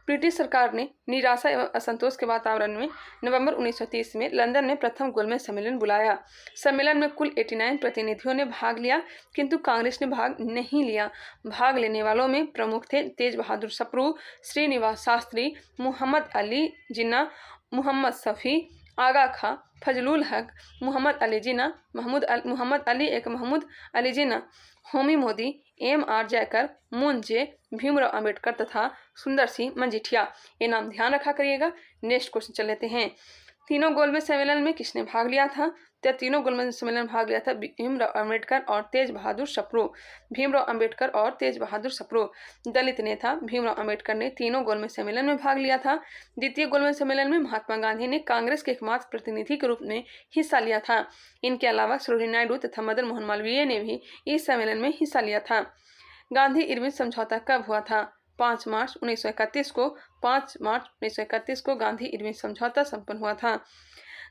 ब्रिटिश सरकार ने निराशा एवं असंतोष के वातावरण में नवंबर 1930 में लंदन में प्रथम गोलमेज सम्मेलन बुलाया। सम्मेलन में कुल 89 प्रतिनिधियों ने भाग लिया किंतु कांग्रेस ने भाग नहीं लिया। भाग लेने वालों में प्रमुख थे तेज बहादुर सप्रू, श्रीनिवास शास्त्री, मोहम्मद अली जिन्ना, मोहम्मद शफी, आगा खां, फजलुल हक, मोहम्मद अली जिन्ना, मोहम्मद अली जिन्ना, होमी मोदी, M.R. जयकर, मून जे, भीमराव अंबेडकर तथा सुंदर सिंह मजीठिया। ये नाम ध्यान रखा करिएगा। नेक्स्ट क्वेश्चन चल लेते हैं। तीनों गोलमेज सम्मेलन में किसने भाग लिया था? तो तीनों गोलमेज सम्मेलन में भाग लिया था भीमराव अंबेडकर और तेज बहादुर सप्रू। दलित नेता भीमराव अंबेडकर ने तीनों गोलमेज सम्मेलन में भाग लिया था। द्वितीय गोलमेज सम्मेलन में महात्मा गांधी ने कांग्रेस के एकमात्र प्रतिनिधि के रूप में हिस्सा लिया था। इनके अलावा सरोजिनी नायडू तथा मदन मोहन मालवीय ने भी इस सम्मेलन में हिस्सा लिया था। गांधी इरविन समझौता कब हुआ था? 5 मार्च 1931 को गांधी इरविन समझौता संपन्न हुआ था।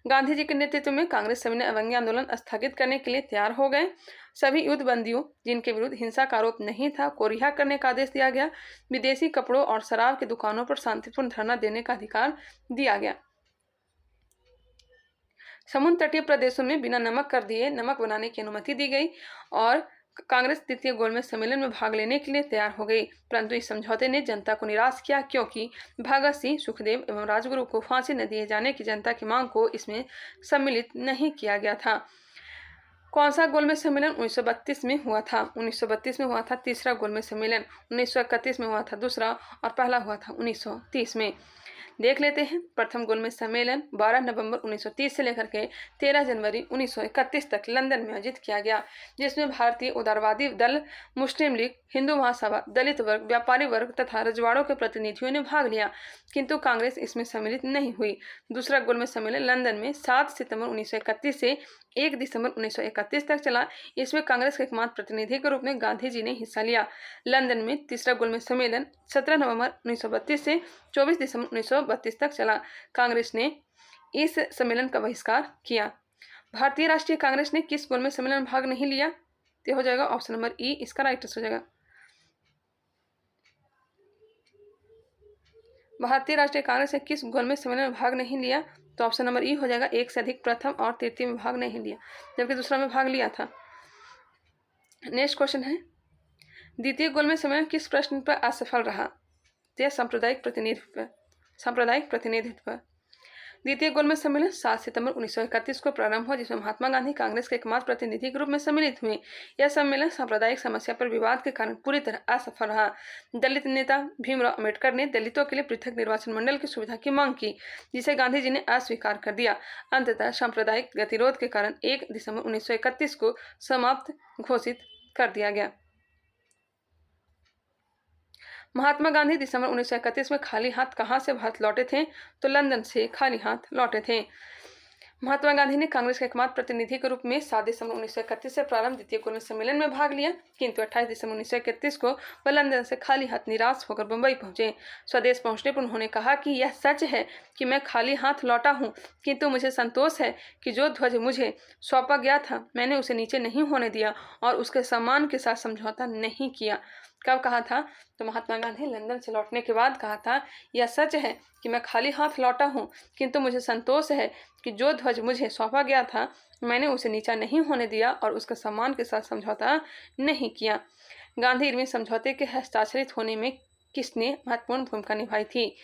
गांधी जी के नेतृत्व में कांग्रेस सभी ने अवंगी आंदोलन स्थगित करने के लिए तैयार हो गए। सभी युद्ध बंदियों जिनके विरुद्ध हिंसा का आरोप नहीं था को रिहा करने का आदेश दिया गया। विदेशी कपड़ों और शराब की दुकानों पर शांतिपूर्ण धरना देने का अधिकार दिया गया। समुद्र तटीय प्रदेशों में बिना नमक कर दिए नमक बनाने की अनुमति दी गई और कांग्रेस द्वितीय गोलमेज सम्मेलन में भाग लेने के लिए तैयार हो गई। परंतु इस समझौते ने जनता को निराश किया, क्योंकि भगत सिंह, सुखदेव एवं राजगुरु को फांसी न दिए जाने की जनता की मांग को इसमें सम्मिलित नहीं किया गया था। कौन सा गोलमेज सम्मेलन 1932 में हुआ था? 1932 में हुआ था तीसरा गोलमेज सम्मेलन, 1931 में हुआ था दूसरा और पहला हुआ था 1930 में। देख लेते हैं। प्रथम गोलमेज सम्मेलन 12 नवंबर 1930 से लेकर के 13 जनवरी 1931 तक लंदन में आयोजित किया गया, जिसमें भारतीय उदारवादी दल, मुस्लिम लीग, हिंदू महासभा, दलित वर्ग, व्यापारी वर्ग तथा रजवाड़ों के प्रतिनिधियों ने भाग लिया, किंतु कांग्रेस इसमें सम्मिलित नहीं हुई। दूसरा गोलमेज सम्मेलन लंदन में 7 सितंबर 1931 से 1 दिसंबर 1931 तक चला। इसमें कांग्रेस के एकमात्र प्रतिनिधि के रूप में गांधी जी ने हिस्सा लिया। लंदन में तीसरा गोलमेज सम्मेलन 17 नवंबर 1932 से 24 दिसंबर 1932 तक चला। कांग्रेस ने इस सम्मेलन का बहिष्कार किया। भारतीय राष्ट्रीय कांग्रेस ने किस गोलमेज सम्मेलन में भाग नहीं लिया? तो हो जाएगा ऑप्शन नंबर ई, इसका राइट आंसर हो जाएगा। भारतीय राष्ट्रीय कांग्रेस ने किस गोलमेज सम्मेलन में भाग नहीं लिया? तो ऑप्शन नंबर ई हो जाएगा, एक से अधिक प्रथम और तृतीय में भाग नहीं लिया, जबकि दूसरा में भाग लिया था। नेक्स्ट क्वेश्चन है, द्वितीय गोलमेज सम्मेलन किस प्रश्न पर असफल रहा? तो सांप्रदायिक प्रतिनिधित्व। द्वितीय गोलमेज सम्मेलन 7 सितंबर 1931 को प्रारंभ हुआ, जिसमें महात्मा गांधी कांग्रेस के एकमात्र प्रतिनिधि के रूप में सम्मिलित हुए। यह सम्मेलन सांप्रदायिक समस्या पर विवाद के कारण पूरी तरह असफल रहा। दलित नेता भीमराव अम्बेडकर ने दलितों के लिए पृथक निर्वाचन मंडल की सुविधा की मांग की, जिसे गांधी जी ने अस्वीकार कर दिया। अंततः सांप्रदायिक गतिरोध के कारण 1 दिसंबर 1931 को समाप्त घोषित कर दिया गया। महात्मा गांधी दिसंबर 1931 में खाली हाथ कहां से भारत लौटे थे? तो लंदन से खाली हाथ लौटे थे। महात्मा गांधी ने कांग्रेस के एकमात्र प्रतिनिधि के रूप में 7 दिसंबर 1931 से प्रारंभ द्वितीय गोलमेज सम्मेलन में भाग लिया, किंतु 28 दिसंबर 1931 को वह लंदन से खाली हाथ निराश होकर मुंबई पहुंचे। स्वदेश पहुंचने पर उन्होंने कहा कि यह सच है कि मैं खाली हाथ लौटा हूं, किंतु मुझे संतोष है कि जो ध्वज मुझे सौंपा गया था मैंने उसे नीचे नहीं होने दिया और उसके सम्मान के साथ समझौता नहीं किया। कब कहा था? तो महात्मा गांधी लंदन से लौटने के बाद कहा था, यह सच है कि मैं खाली हाथ लौटा हूं, किंतु मुझे संतोष है कि जो ध्वज मुझे सौंपा गया था मैंने उसे नीचा नहीं होने दिया और उसके सम्मान के साथ समझौता नहीं किया। गांधी इरविन समझौते के हस्ताक्षरित होने में किसने महत्वपूर्ण भूमिका निभाई थी?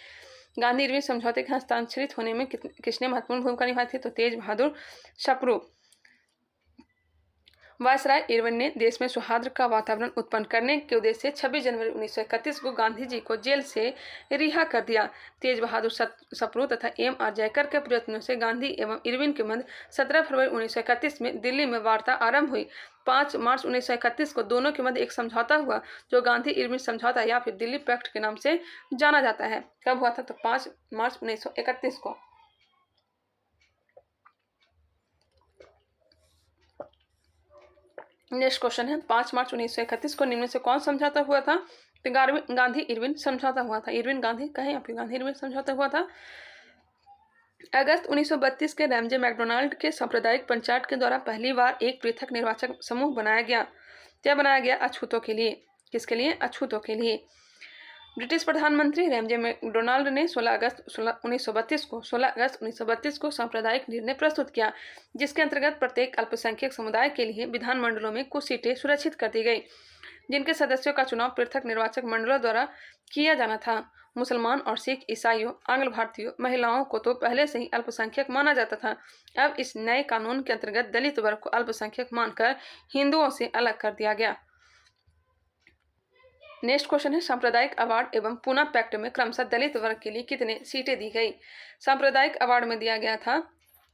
गांधी इरविन समझौते के हस्ताक्षरित होने में किसने महत्वपूर्ण भूमिका निभाई थी? तो तेज बहादुर सप्रू। वायसराय इरविन ने देश में सौहार्द का वातावरण उत्पन्न करने के उद्देश्य से 26 जनवरी 1931 को गांधी जी को जेल से रिहा कर दिया। तेज बहादुर सप्रू तथा M.R. जयकर के प्रयत्नों से गांधी एवं इरविन के मध्य 17 फरवरी 1931 में दिल्ली में वार्ता आरंभ हुई। 5 मार्च 1931 को दोनों के मध्य एक समझौता हुआ, जो गांधी इरविन समझौता या फिर दिल्ली पैक्ट के नाम से जाना जाता है। कब हुआ था? तो 5 मार्च 1931 को। नेक्स्ट क्वेश्चन है, 5 मार्च 1931 को निम्न में से कौन समझौता हुआ था? तो गांधी इरविन समझौता हुआ था। इरविन गांधी कहें या फिर गांधी इरविन समझौता हुआ था। अगस्त 1932 के रैमजे मैकडोनाल्ड के सांप्रदायिक पंचायत के द्वारा पहली बार एक पृथक निर्वाचक समूह बनाया गया। क्या बनाया गया? अछूतों के लिए। किसके लिए? अछूतों के लिए। ब्रिटिश प्रधानमंत्री रैमजे मैकडोनाल्ड ने 16 अगस्त 1932 को सांप्रदायिक निर्णय प्रस्तुत किया, जिसके अंतर्गत प्रत्येक अल्पसंख्यक समुदाय के लिए विधानमंडलों में कुछ सीटें सुरक्षित कर दी गई, जिनके सदस्यों का चुनाव पृथक निर्वाचक मंडलों द्वारा किया जाना था। मुसलमान और सिख, ईसाइयों, आंग्ल भारतीयों, महिलाओं को तो पहले से ही अल्पसंख्यक माना जाता था। अब इस नए कानून के अंतर्गत दलित वर्ग को अल्पसंख्यक मानकर हिंदुओं से अलग कर दिया गया। नेक्स्ट क्वेश्चन है, सांप्रदायिक अवार्ड एवं पूना पैक्ट में क्रमशः दलित वर्ग के लिए कितने सीटें दी गई? सांप्रदायिक अवार्ड में दिया गया था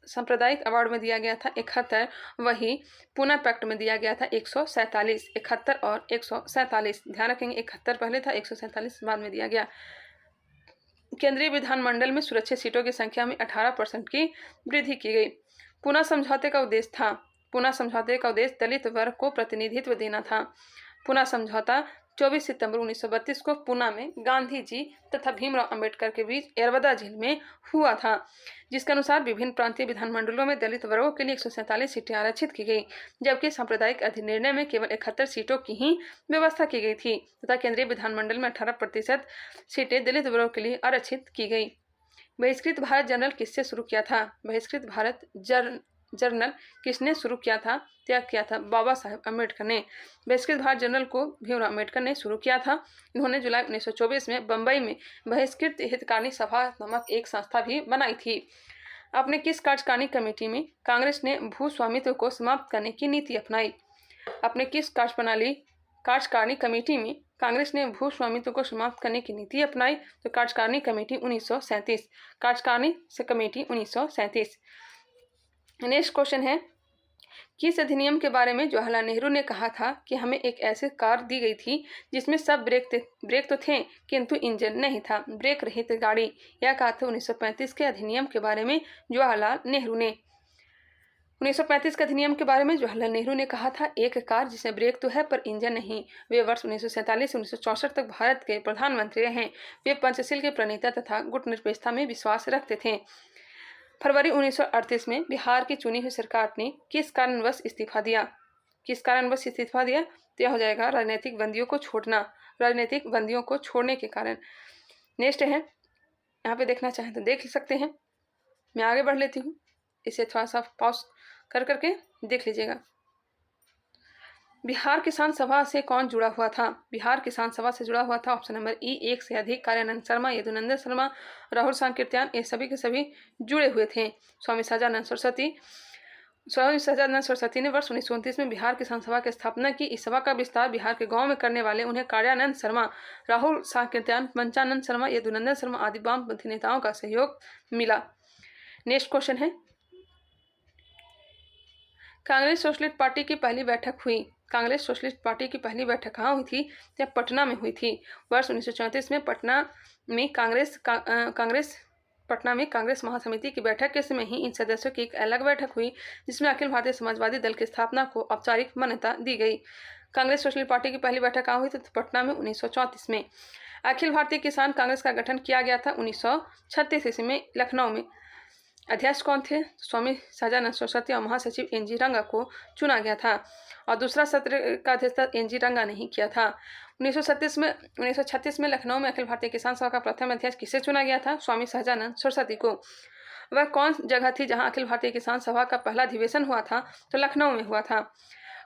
71, वही पूना पैक्ट में दिया गया था 147। 71 और 147, ध्यान रखेंगे, 71 पहले था, 147 बाद में दिया गया। केंद्रीय विधानमंडल में सुरक्षित सीटों की संख्या में 18% की वृद्धि की गई। पूना समझौते का उद्देश्य दलित वर्ग को प्रतिनिधित्व देना था। पूना समझौता 24 सितंबर 1932 को पुणे में गांधी जी तथा भीमराव अंबेडकर के बीच एरवदा झील में हुआ था, जिसके अनुसार विभिन्न प्रांतीय विधानमंडलों में दलित वर्गों के लिए 147 सीटें आरक्षित की गई, जबकि सांप्रदायिक अधिनिर्णय में केवल 71 सीटों की ही व्यवस्था की गई थी तथा केंद्रीय विधानमंडल में 18% सीटें दलित वर्गों के लिए आरक्षित की गई। बहिष्कृत भारत जर्नल किससे शुरू किया था? बहिष्कृत भारत जर्नल किसने शुरू किया था, त्याग किया था? बाबा साहेब अम्बेडकर ने। बहिष्कृत भारत जर्नल को भीमराव अम्बेडकर ने शुरू किया था। इन्होंने जुलाई 1924 में बंबई में बहिष्कृत हितकारिणी सभा नामक एक संस्था भी बनाई थी। अपने किस कार्यकारिणी कमेटी में कांग्रेस ने भू स्वामित्व को समाप्त करने की नीति अपनाई? अपने किस कार्यकारिणी कमेटी में कांग्रेस ने भू स्वामित्व को समाप्त करने की नीति अपनाई? तो कार्यकारिणी कमेटी 1937। कार्यकारिणी से कमेटी 1937। नेक्स्ट क्वेश्चन है, किस अधिनियम के बारे में जवाहरलाल नेहरू ने कहा था कि हमें एक ऐसी कार दी गई थी जिसमें सब ब्रेक तो थे किंतु इंजन नहीं था, ब्रेक रहित गाड़ी? यह कहा था 1935 के अधिनियम के बारे में जवाहरलाल नेहरू ने। 1935 के अधिनियम के बारे में जवाहरलाल नेहरू ने कहा था, एक कार जिसमें ब्रेक तो है पर इंजन नहीं। वे वर्ष 1947 से 1964 तक भारत के प्रधानमंत्री रहे। वे पंचशील के प्रणेता तथा गुटनिरपेक्षता में विश्वास रखते थे। फरवरी 1938 में बिहार की चुनी हुई सरकार ने किस कारणवश इस्तीफा दिया? किस कारणवश इस्तीफा दिया? तो यह हो जाएगा राजनीतिक बंदियों को छोड़ना, राजनीतिक बंदियों को छोड़ने के कारण। नेक्स्ट है, यहाँ पे देखना चाहें तो देख सकते हैं। मैं आगे बढ़ लेती हूँ, इसे थोड़ा सा पॉज कर करके देख लीजिएगा। बिहार किसान सभा से कौन जुड़ा हुआ था? बिहार किसान सभा से जुड़ा हुआ था ऑप्शन नंबर ई, एक से अधिक। कार्यानंद शर्मा, यदुनंदन शर्मा, राहुल सांकृत्यायन, ये सभी के सभी जुड़े हुए थे। स्वामी सहजानंद सरस्वती ने वर्ष 1929 में बिहार किसान सभा की स्थापना की। इस सभा का विस्तार बिहार के गांव में करने वाले उन्हें कार्यानंद शर्मा, राहुल सांकृत्यायन, पंचानंद शर्मा, यदुनंदन शर्मा आदि वामपंथी नेताओं का सहयोग मिला। नेक्स्ट क्वेश्चन है, कांग्रेस सोशलिस्ट पार्टी की पहली बैठक हुई। कांग्रेस सोशलिस्ट पार्टी की पहली बैठक कहाँ हुई थी? जब पटना में हुई थी। वर्ष 1934 में पटना में कांग्रेस महासमिति की बैठक के समय ही इन सदस्यों की एक अलग बैठक हुई, जिसमें अखिल भारतीय समाजवादी दल की स्थापना को औपचारिक मान्यता दी गई। कांग्रेस सोशलिस्ट पार्टी की पहली बैठक कहाँ हुई थी? तो पटना में 1934 में। अखिल भारतीय किसान कांग्रेस का गठन किया गया था 1936 ईस्वी में लखनऊ में। अध्यक्ष कौन थे? स्वामी सहजानंद सरस्वती और महासचिव एन.जी. रंगा को चुना गया था और दूसरा सत्र का अध्यक्ष एन.जी. रंगा नहीं किया था। 1936 में लखनऊ में अखिल भारतीय किसान सभा का प्रथम अध्यक्ष किसे चुना गया था? स्वामी सहजानंद सरस्वती को। वह कौन जगह थी जहां अखिल भारतीय किसान सभा का पहला अधिवेशन हुआ था? तो लखनऊ में हुआ था।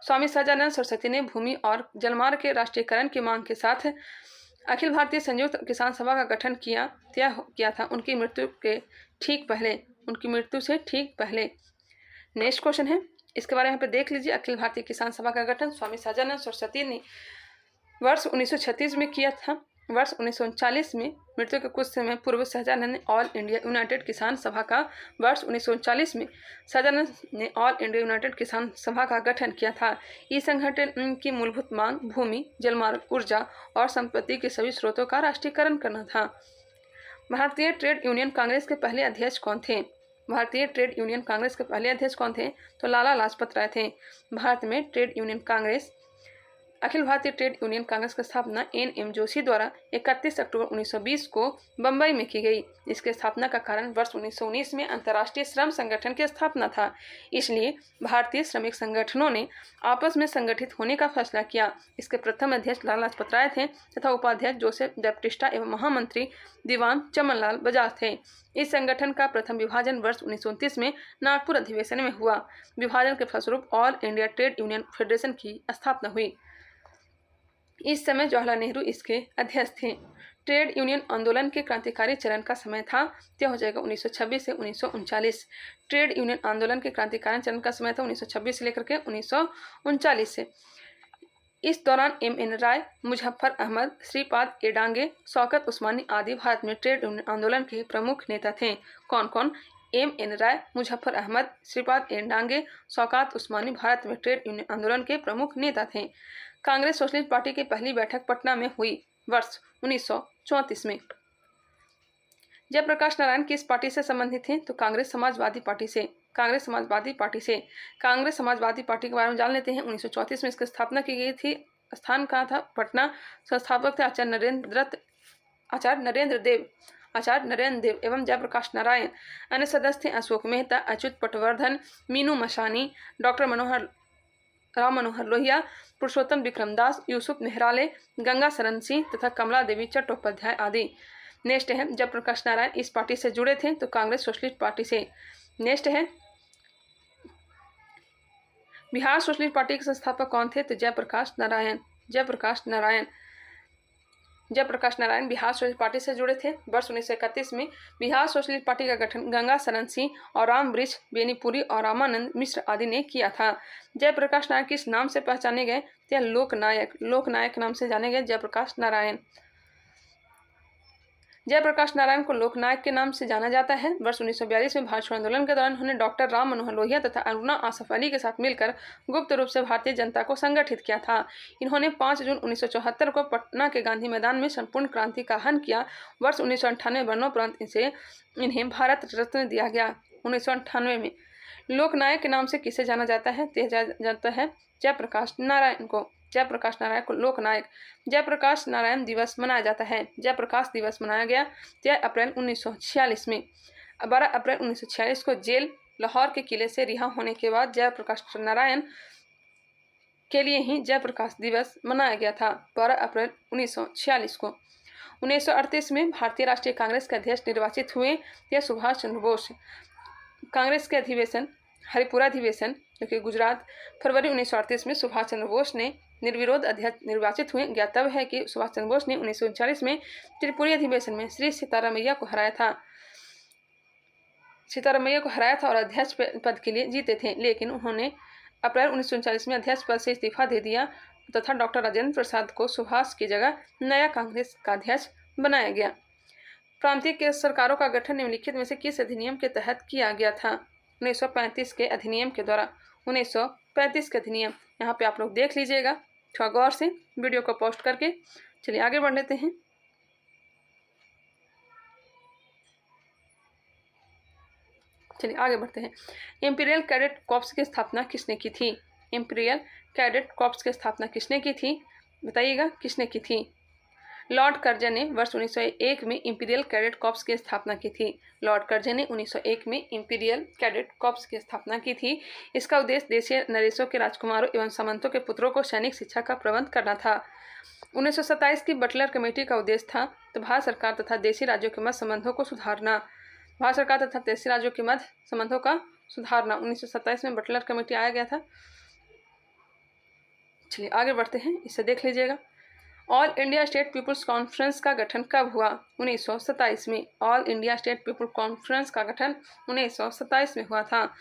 स्वामी सहजानंद सरस्वती ने भूमि और जलमार्ग के राष्ट्रीयकरण की मांग के साथ अखिल भारतीय संयुक्त किसान सभा का गठन किया था उनकी मृत्यु से ठीक पहले। नेक्स्ट क्वेश्चन है, इसके बारे में पे देख लीजिए। अखिल भारतीय किसान सभा का गठन स्वामी सहजानंद सरस्वती ने वर्ष 1936 में किया था। वर्ष 1939 में मृत्यु के कुछ समय पूर्व सहजानंद ने ऑल इंडिया यूनाइटेड किसान सभा का वर्ष 1939 में सहजानंद ने ऑल इंडिया यूनाइटेड किसान सभा का गठन किया था। इस संगठन की मूलभूत मांग भूमि, जलमार्ग, ऊर्जा और संपत्ति के सभी स्रोतों का राष्ट्रीयकरण करना था। भारतीय ट्रेड यूनियन कांग्रेस के पहले अध्यक्ष कौन थे? भारतीय ट्रेड यूनियन कांग्रेस के पहले अध्यक्ष कौन थे? तो लाला लाजपत राय थे। भारत में trade union Congress Akhil Bharatiya trade union Congress की स्थापना एन.एम. जोशी द्वारा 31 अक्टूबर 1920 को बंबई में की गई। इसके स्थापना का कारण वर्ष 1919 में अंतर्राष्ट्रीय श्रम संगठन की स्थापना था, इसलिए भारतीय श्रमिक संगठनों ने आपस में संगठित होने का फैसला किया। इसके प्रथम अध्यक्ष लाला लाजपत राय थे तथा उपाध्यक्ष जोसेफ बैप्टिस्टा एवं महामंत्री दीवान चमनलाल बजाज थे। इस संगठन का प्रथम विभाजन वर्ष 1929 में नागपुर अधिवेशन में हुआ। विभाजन के फलस्वरूप all India trade union federation की स्थापना हुई। इस समय जवाहरलाल नेहरू इसके अध्यक्ष थे। ट्रेड यूनियन आंदोलन के क्रांतिकारी चरण का समय था, यह हो जाएगा 1926 से 1939। ट्रेड यूनियन आंदोलन के क्रांतिकारी चरण का समय था 1926 से लेकर के 1939 से। इस दौरान एम.एन. राय, मुजफ्फर अहमद, श्रीपाद एडांगे, शौकत उस्मानी आदि भारत में ट्रेड यूनियन आंदोलन के प्रमुख नेता थे। कौन कौन? एम.एन. राय, मुजफ्फर अहमद, श्रीपाद एडांगे, शौकत उस्मानी भारत में ट्रेड यूनियन आंदोलन के प्रमुख नेता थे। कांग्रेस सोशलिस्ट पार्टी की पहली बैठक पटना में हुई वर्ष 1934 में। जयप्रकाश नारायण किस पार्टी से संबंधित थे? तो कांग्रेस समाजवादी पार्टी से। कांग्रेस समाजवादी पार्टी के बारे में जान लेते हैं। 1934 में इसकी स्थापना की गई थी स्थान कहाँ था? पटना। संस्थापक थे आचार्य नरेंद्र देव एवं जयप्रकाश नारायण। अन्य सदस्य थे अशोक मेहता, अच्युत पटवर्धन, मीनू मशानी, डॉक्टर राम मनोहर लोहिया, पुरुषोत्तम विक्रमदास, यूसुफ मेहराले, गंगा शरण सिंह तथा कमला देवी चट्टोपाध्याय आदि। नेक्स्ट है जयप्रकाश नारायण इस पार्टी से जुड़े थे तो कांग्रेस सोशलिस्ट पार्टी से। नेक्स्ट है बिहार सोशलिस्ट पार्टी के संस्थापक कौन थे? तो जयप्रकाश नारायण बिहार सोशलिस्ट पार्टी से जुड़े थे। वर्ष 1931 में बिहार सोशलिस्ट पार्टी का गठन गंगा शरण सिंह और राम वृक्ष बेनीपुरी और रामानंद मिश्र आदि ने किया था। जयप्रकाश नारायण किस नाम से पहचाने गए? तो लोकनायक नाम से जाने गए जयप्रकाश नारायण। जयप्रकाश नारायण को लोकनायक के नाम से जाना जाता है। वर्ष 1942 में भारत छोड़ो आंदोलन के दौरान उन्होंने डॉक्टर राम मनोहर लोहिया तथा अरुणा आसफ अली के साथ मिलकर गुप्त रूप से भारतीय जनता को संगठित किया था। इन्होंने 5 जून 1974 को पटना के गांधी मैदान में संपूर्ण क्रांति का आह्वान किया। वर्ष 1998 मरणोपरांत इन्हें भारत रत्न दिया गया। 1998 में लोकनायक के नाम से किसे जाना जाता है? जाता है जयप्रकाश नारायण को लोकनायक। जयप्रकाश नारायण दिवस मनाया जाता है। जयप्रकाश दिवस मनाया गया 13 अप्रैल 1946 में। 12 अप्रैल 1946 को जेल लाहौर के किले से रिहा होने के बाद जयप्रकाश नारायण के लिए ही जयप्रकाश दिवस मनाया गया था 12 अप्रैल 1946 को। 1938 में भारतीय राष्ट्रीय कांग्रेस के अध्यक्ष निर्वाचित हुए थे सुभाष चंद्र बोस। कांग्रेस के अधिवेशन हरिपुरा अधिवेशन जो कि गुजरात, फरवरी 1938 में सुभाष चंद्र बोस ने निर्विरोध अध्यक्ष निर्वाचित हुए। ज्ञातव्य है कि सुभाष चंद्र बोस ने 1939 में त्रिपुरी अधिवेशन में श्री सीतारामैया को हराया था और अध्यक्ष पद के लिए जीते थे, लेकिन उन्होंने अप्रैल 1939 में अध्यक्ष पद से इस्तीफा दे दिया तथा डॉक्टर राजेंद्र प्रसाद को सुभाष की जगह नया कांग्रेस का अध्यक्ष बनाया गया। प्रांतीय के सरकारों का गठन निम्नलिखित में से किस अधिनियम के तहत किया गया था? 1935 के अधिनियम के द्वारा। 1935 के अधिनियम यहाँ पे आप लोग देख लीजिएगा थोड़ा गौर से वीडियो को पोस्ट करके। चलिए आगे बढ़ लेते हैं। इंपीरियल कैडेट कॉर्प्स की स्थापना किसने की थी? इंपीरियल कैडेट कॉर्प्स की स्थापना किसने की थी? बताइएगा किसने की थी? लॉर्ड कर्जन ने वर्ष 1901 में इंपीरियल कैडेट कॉर्प्स की स्थापना की थी। लॉर्ड कर्जन ने 1901 में इंपीरियल कैडेट कॉर्प्स की स्थापना की थी। इसका उद्देश्य देशीय नरेशों के राजकुमारों एवं सामंतों के पुत्रों को सैनिक शिक्षा का प्रबंध करना था। 1927 की बटलर कमेटी का उद्देश्य था तो भारत सरकार तथा देशी राज्यों के मध्य संबंधों को सुधारना। 1927 में बटलर कमेटी आया गया था। चलिए आगे बढ़ते हैं, इसे देख लीजिएगा। All India state peoples conference का गठन कब हुआ? 1927 में। All India state peoples conference का गठन 1927 में हुआ था।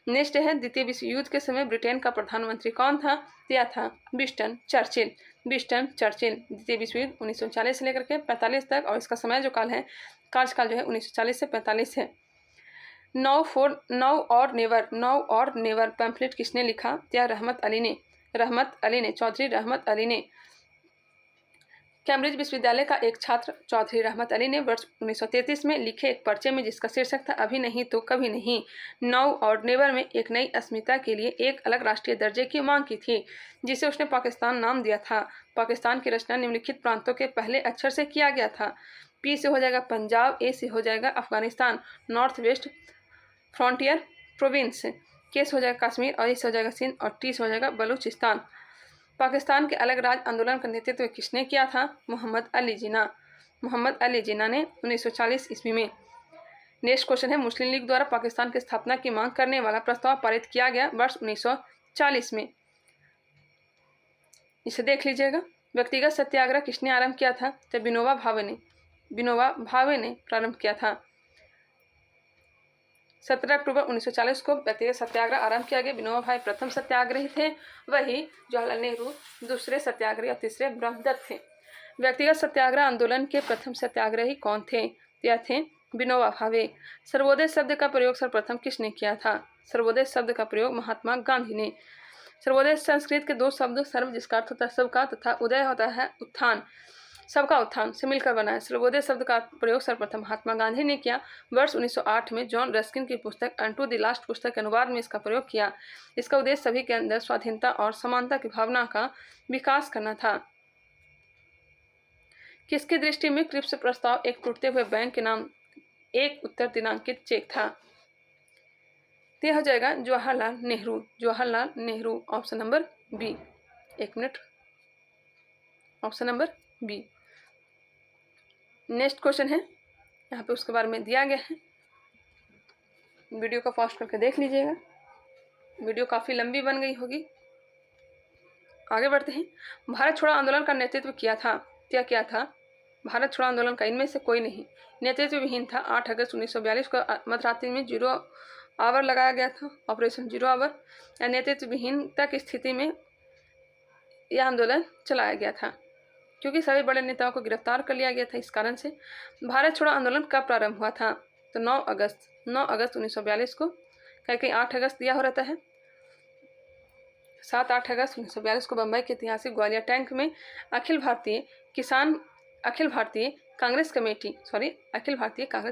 नेक्स्ट है द्वितीय विश्व युद्ध के समय ब्रिटेन का प्रधानमंत्री कौन था? यह था विंस्टन चर्चिल। द्वितीय विश्व युद्ध 1940 से लेकर के 45 तक और इसका समय जो कार्यकाल जो है 1940 से 45 है। नाउ और नेवर पैम्फलेट किसने लिखा? यह रहमत अली ने चौधरी रहमत अली ने। कैम्ब्रिज विश्वविद्यालय का एक छात्र चौधरी रहमत अली ने वर्ष 1933 में लिखे एक पर्चे में जिसका शीर्षक था अभी नहीं तो कभी नहीं, नाउ और नेवर में एक नई अस्मिता के लिए एक अलग राष्ट्रीय दर्जे की मांग की थी, जिसे उसने पाकिस्तान नाम दिया था। पाकिस्तान की रचना निम्नलिखित प्रांतों के पहले अक्षर से किया गया था। पी से हो जाएगा पंजाब, ए से हो जाएगा Afghanistan, north west frontier province, के से हो जाएगा कश्मीर और ए से हो जाएगा सिंध और टी से हो जाएगा बलूचिस्तान। पाकिस्तान के अलग राज्य आंदोलन का नेतृत्व किसने किया था? मोहम्मद अली जिन्ना ने 1940 ईस्वी में। नेक्स्ट क्वेश्चन है मुस्लिम लीग द्वारा पाकिस्तान की स्थापना की मांग करने वाला प्रस्ताव पारित किया गया वर्ष 1940 में। इसे देख लीजिएगा। व्यक्तिगत सत्याग्रह किसने आरंभ किया था? तो विनोबा भावे ने प्रारंभ किया था। 17 अक्टूबर 1940 को व्यक्तिगत सत्याग्रह आरंभ किया गया। विनोबा भावे प्रथम सत्याग्रही थे, वही जवाहरलाल नेहरू दूसरे सत्याग्रही और तीसरे ब्रह्मदत्त थे। व्यक्तिगत सत्याग्रह आंदोलन के प्रथम सत्याग्रही कौन थे? यह थे विनोबा भावे। सर्वोदय शब्द का प्रयोग सर्वप्रथम किसने किया था? सर्वोदय शब्द का प्रयोग महात्मा गांधी ने। सर्वोदय संस्कृत के 2 शब्द सर्व जिसका अर्थ होता है सबका तथा उदय होता है उत्थान। सबका उत्थान से मिलकर बना है। सर्वोदय शब्द का प्रयोग सर्वप्रथम महात्मा गांधी ने किया। वर्ष 1908 में जॉन रस्किन की पुस्तक अनटू द लास्ट पुस्तक के अनुवाद में इसका प्रयोग किया। इसका उद्देश्य सभी के अंदर स्वाधीनता और समानता की भावना का विकास करना था। किसकी दृष्टि में क्रिप्स प्रस्ताव एक टूटते हुए बैंक के नाम एक उत्तर दिनांकित चेक था? तो यह हो जाएगा Jawaharlal Nehru. Jawaharlal Nehru option number B. एक minute, option number B. Next question है, यहाँ पे उसके बारे में दिया गया है, वीडियो को पॉज करके देख लीजिएगा, वीडियो काफ़ी लंबी बन गई होगी। आगे बढ़ते हैं। भारत छोड़ो आंदोलन का नेतृत्व किया था? क्या किया था भारत छोड़ो आंदोलन का? इनमें से कोई नहीं, नेतृत्व विहीन था। 8 अगस्त 1942 को मध्यरात्रि में 0 आवर लगाया गया था, ऑपरेशन 0 आवर, या नेतृत्व विहीनता की स्थिति में यह आंदोलन चलाया गया था क्योंकि सभी बड़े नेताओं को गिरफ्तार कर लिया गया था। इस कारण से भारत छोड़ो आंदोलन कब प्रारंभ हुआ था? तो 9 अगस्त 1942 को। कहीं 8 अगस्त दिया हो रहता है। 7-8 अगस्त 1942 को बम्बई के ऐतिहासिक ग्वालियर टैंक में अखिल भारतीय कांग्रेस